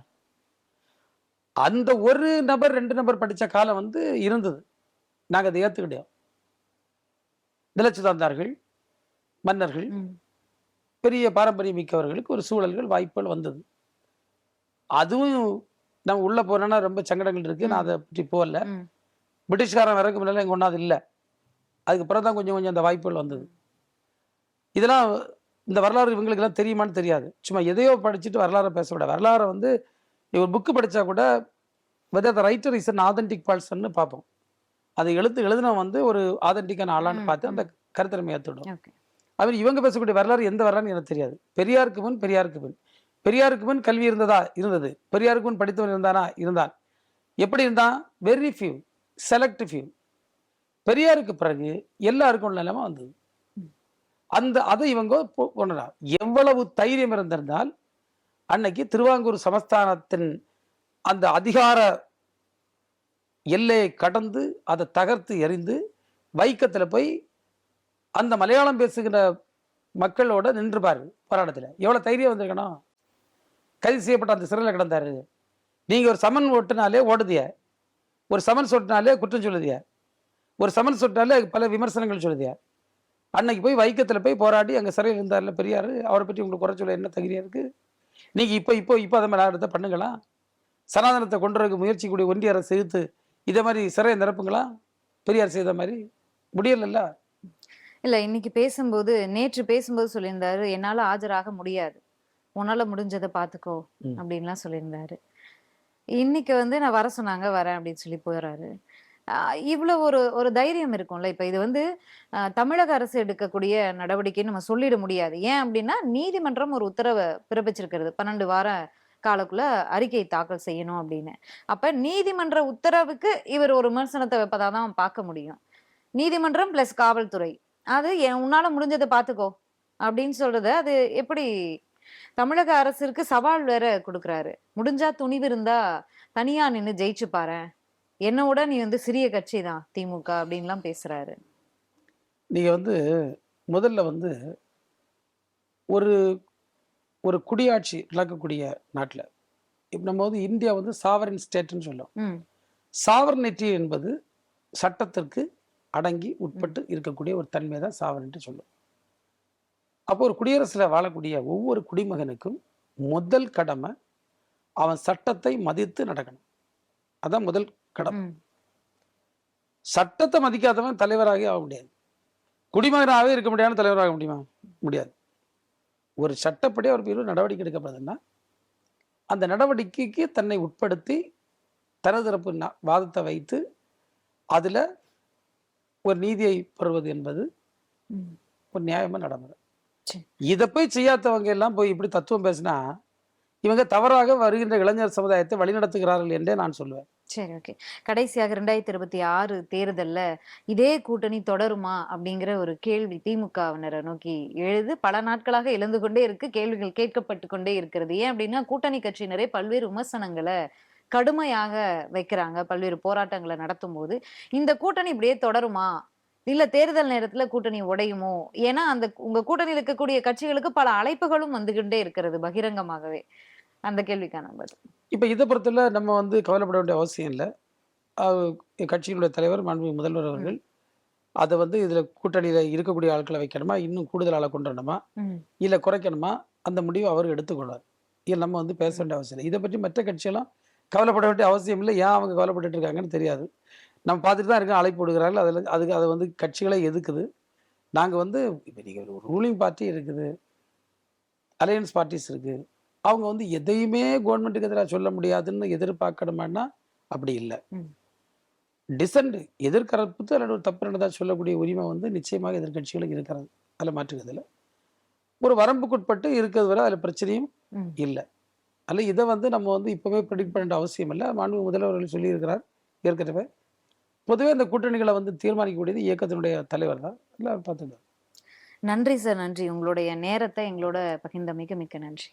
அந்த ஒரு நபர் 2 நபர் படிச்ச காலம் வந்து இருந்தது. நாங்க அதை ஏத்துக்கிட்டோம். நிலச்சுதாந்தார்கள், மன்னர்கள், பெரிய பாரம்பரியம் மிக்கவர்களுக்கு ஒரு சூழல்கள் வாய்ப்புகள் வந்தது. அதுவும் நம்ம உள்ள போனோம்னா ரொம்ப சங்கடங்கள் இருக்கு. நான் அதை பற்றி போகல. பிரிட்டிஷ்காரன் வரக்கு முன்னால எங்க ஒன்றாவது இல்லை. அதுக்கப்புறம் தான் கொஞ்சம் கொஞ்சம் அந்த வாய்ப்புகள் வந்தது. இதெல்லாம் இந்த வரலாறு இவங்களுக்கு எல்லாம் தெரியுமான்னு தெரியாது. சும்மா எதையோ படிச்சுட்டு வரலாறு பேச விட, வரலாறை வந்து ஒரு புக்கு படிச்சா கூட whether the writer is an authentic person பார்ப்போம். அதை எழுதின வந்து ஒரு ஆதென்டிக்கான ஆளான்னு பார்த்து அந்த கருத்தை நம்ம ஏற்றுடும். அது இவங்க பேசக்கூடிய வரலாறு எந்த வரலாறுன்னு எனக்கு தெரியாது. பெரியாருக்கு முன் பெரியாருக்கு முன் கல்வி இருந்தது. பெரியாருக்கு முன் படித்தவன் இருந்தான். எப்படி இருந்தான்? Very few, select few. பெரியாருக்கு பிறகு எல்லாருக்கும் நிலைமை வந்தது. அதை இவங்க ஒன்றா எவ்வளவு தைரியம் இருந்திருந்தால் அன்னைக்கு திருவாங்கூர் சமஸ்தானத்தின் அந்த அதிகார எல்லையை கடந்து அதை தகர்த்து எறிந்து வைக்கத்துல போய் அந்த மலையாளம் பேசுகிற மக்களோட நின்றுபாரு போராட்டத்தில். எவ்வளவு தைரியம் வந்திருக்கணும். கைது செய்யப்பட்ட அந்த சிறையில் கிடந்தாரு. நீங்க ஒரு சமன் ஓட்டுனாலே ஓடுதிய, ஒரு சமன் சொட்டினாலே குற்றம் சொல்லுதியா, ஒரு சமன் சொட்டினாலே பல விமர்சனங்கள் சொல்லுதியா. அன்னைக்கு போய் வைக்கத்தில் போய் போராடி அங்கே சிறையில் இருந்தார்ல பெரியார், அவரை பற்றி உங்களுக்கு குறை சொல்ல என்ன தகுதியாக இருக்குது? நீங்கள் இப்போ அதை மாதிரி ஆடுறத பண்ணுங்களா? சனாதனத்தை கொண்டு வரக்கு முயற்சி கூடிய ஒன்றிய அரசு எதிர்த்து இதே மாதிரி சிறையை நிரப்புங்களா? பெரியார் செய்த மாதிரி முடியல. இல்ல இன்னைக்கு பேசும்போது, நேற்று பேசும்போது சொல்லியிருந்தாரு, என்னால ஆஜராக முடியாது, உன்னால முடிஞ்சதை பார்த்துக்கோ அப்படின்லாம் சொல்லியிருந்தாரு. இன்னைக்கு வந்து நான் வர சொன்னாங்க, வரேன் அப்படின்னு சொல்லி போயிடுறாரு. இவ்வளவு ஒரு ஒரு தைரியம் இருக்கும்ல. இப்ப இது வந்து தமிழக அரசு எடுக்கக்கூடிய நடவடிக்கைன்னு நம்ம சொல்லிட முடியாது. ஏன் அப்படின்னா நீதிமன்றம் ஒரு உத்தரவை பிறப்பிச்சிருக்கிறது, 12 வார காலக்குள்ள அறிக்கை தாக்கல் செய்யணும் அப்படின்னு. அப்ப நீதிமன்ற உத்தரவுக்கு இவர் ஒரு விமர்சனத்தை வைப்பதா தான் பார்க்க முடியும். நீதிமன்றம் பிளஸ் காவல்துறை, அது உன்னால முடிஞ்சதை பார்த்துக்கோ அப்படின்னு சொல்றது, அது எப்படி தமிழக அரசிற்கு சவால் வேற கொடுக்குறாரு. முடிஞ்சா துணிவு இருந்தா தனியா நின்னு ஜெயிச்சு பாரு, என்னோட நீ வந்து சிறிய கட்சி தான் திமுக அப்படின்லாம் பேசுறாரு. நீங்க வந்து முதல்ல வந்து ஒரு ஒரு குடியாட்சி நடக்கக்கூடிய நாட்டில், இப்போ நம்ம வந்து இந்தியா வந்து சாவரின் ஸ்டேட்னு சொல்லுவோம். சாவர்னிட்டி என்பது சட்டத்திற்கு அடங்கி உட்பட்டு இருக்கக்கூடிய ஒரு தன்மை தான் சாவரன்ட்டு சொல்லுவோம். அப்போ ஒரு குடியரசில் வாழக்கூடிய ஒவ்வொரு குடிமகனுக்கும் முதல் கடமை அவன் சட்டத்தை மதித்து நடக்கணும். அதான் முதல் கடமை. சட்டத்தை மதிக்காதவன் தலைவராக ஆக முடியாது. குடிமகனாகவே இருக்க முடியாத தலைவராக முடியுமா? முடியாது. ஒரு சட்டப்படி அவர் மீது நடவடிக்கை எடுக்கப்படுதுன்னா அந்த நடவடிக்கைக்கு தன்னை உட்படுத்தி தனது தரப்பு வாதத்தை வைத்து அதில் ஒரு நீதியை பெறுவது என்பது ஒரு நியாயமான நடைமுறை. இதை போய் செய்யாதவங்க எல்லாம் போய் இப்படி தத்துவம் பேசினா இவங்க தவறாக வருகின்ற இளைஞர் சமுதாயத்தை வழிநடத்துகிறார்கள் என்றே நான் சொல்லுவேன். சரி, ஓகே. கடைசியாக 2026 தேர்தல்ல இதே கூட்டணி தொடருமா அப்படிங்கிற ஒரு கேள்வி திமுகவினரை நோக்கி எழுது பல நாட்களாக எழுந்து கொண்டே இருக்கு, கேள்விகள் கேட்கப்பட்டு கொண்டே இருக்கிறது. ஏன் அப்படின்னா கூட்டணி கட்சியினரே பல்வேறு விமர்சனங்களை கடுமையாக வைக்கிறாங்க பல்வேறு போராட்டங்களை நடத்தும் போது. இந்த கூட்டணி இப்படியே தொடருமா, இல்ல தேர்தல் நேரத்துல கூட்டணி உடையுமோ? ஏன்னா அந்த உங்க கூட்டணியில் இருக்கக்கூடிய கட்சிகளுக்கு பல அழைப்புகளும் வந்துகிட்டே இருக்கிறது பகிரங்கமாகவே. அந்த கேள்விக்கான பதில். இப்ப இதை பொறுத்தல நம்ம வந்து கவலைப்பட வேண்டிய அவசியம் இல்லை. கட்சியினுடைய தலைவர் மாண்புமிகு முதல்வர் அவர்கள் அதை வந்து இதுல கூட்டணியில இருக்கக்கூடிய ஆட்களை வைக்கணுமா, இன்னும் கூடுதல் ஆளை கொண்டு வரணுமா, இல்ல குறைக்கணுமா, அந்த முடிவு அவர் எடுத்துக்கொள்வார். இல்லை நம்ம வந்து பேச வேண்டிய அவசியம் இல்லை. இதை பற்றி மற்ற கட்சியெல்லாம் கவலைப்பட வேண்டிய அவசியம் இல்லை. ஏன் அவங்க கவலைப்பட்டு இருக்காங்கன்னு தெரியாது. நம்ம பார்த்துட்டு தான் இருக்கோம், அழைப்பு விடுகிறார்கள். அதுக்கு அதை வந்து கட்சிகளே எதுக்குது. நாங்கள் வந்து இப்போ நீங்கள் ஒரு ரூலிங் பார்ட்டி இருக்குது, அலையன்ஸ் பார்ட்டிஸ் இருக்கு, அவங்க வந்து எதையுமே கவர்மெண்ட்டுக்கு எதிராக சொல்ல முடியாதுன்னு எதிர்பார்க்கணுமான்னா அப்படி இல்லை. டிசன்ட் எதிர்கருத்து அல்லது ஒரு தப்பு நடந்தா சொல்லக்கூடிய உரிமை வந்து நிச்சயமாக எதிர்கட்சிகளுக்கு இருக்கிறது. அதில் மாற்றுக்கிறதுல ஒரு வரம்புக்குட்பட்டு இருக்கிறது வரை அதில் பிரச்சனையும் இல்லை. அல்ல இதை வந்து நம்ம வந்து இப்போவே ப்ரெடிக்ட் பண்ண அவசியம் இல்லை. மாண்பு முதல்வர்கள் சொல்லியிருக்கிறார் ஏற்கனவே. பொதுவே இந்த கூட்டணிகளை வந்து தீர்மானிக்கக்கூடியது இயக்கத்தினுடைய தலைவர் தான். இல்லை பார்த்துக்கலாம். நன்றி சார், நன்றி. உங்களுடைய நேரத்தை எங்களோட பகிர்ந்தமைக்கு மிக்க நன்றி.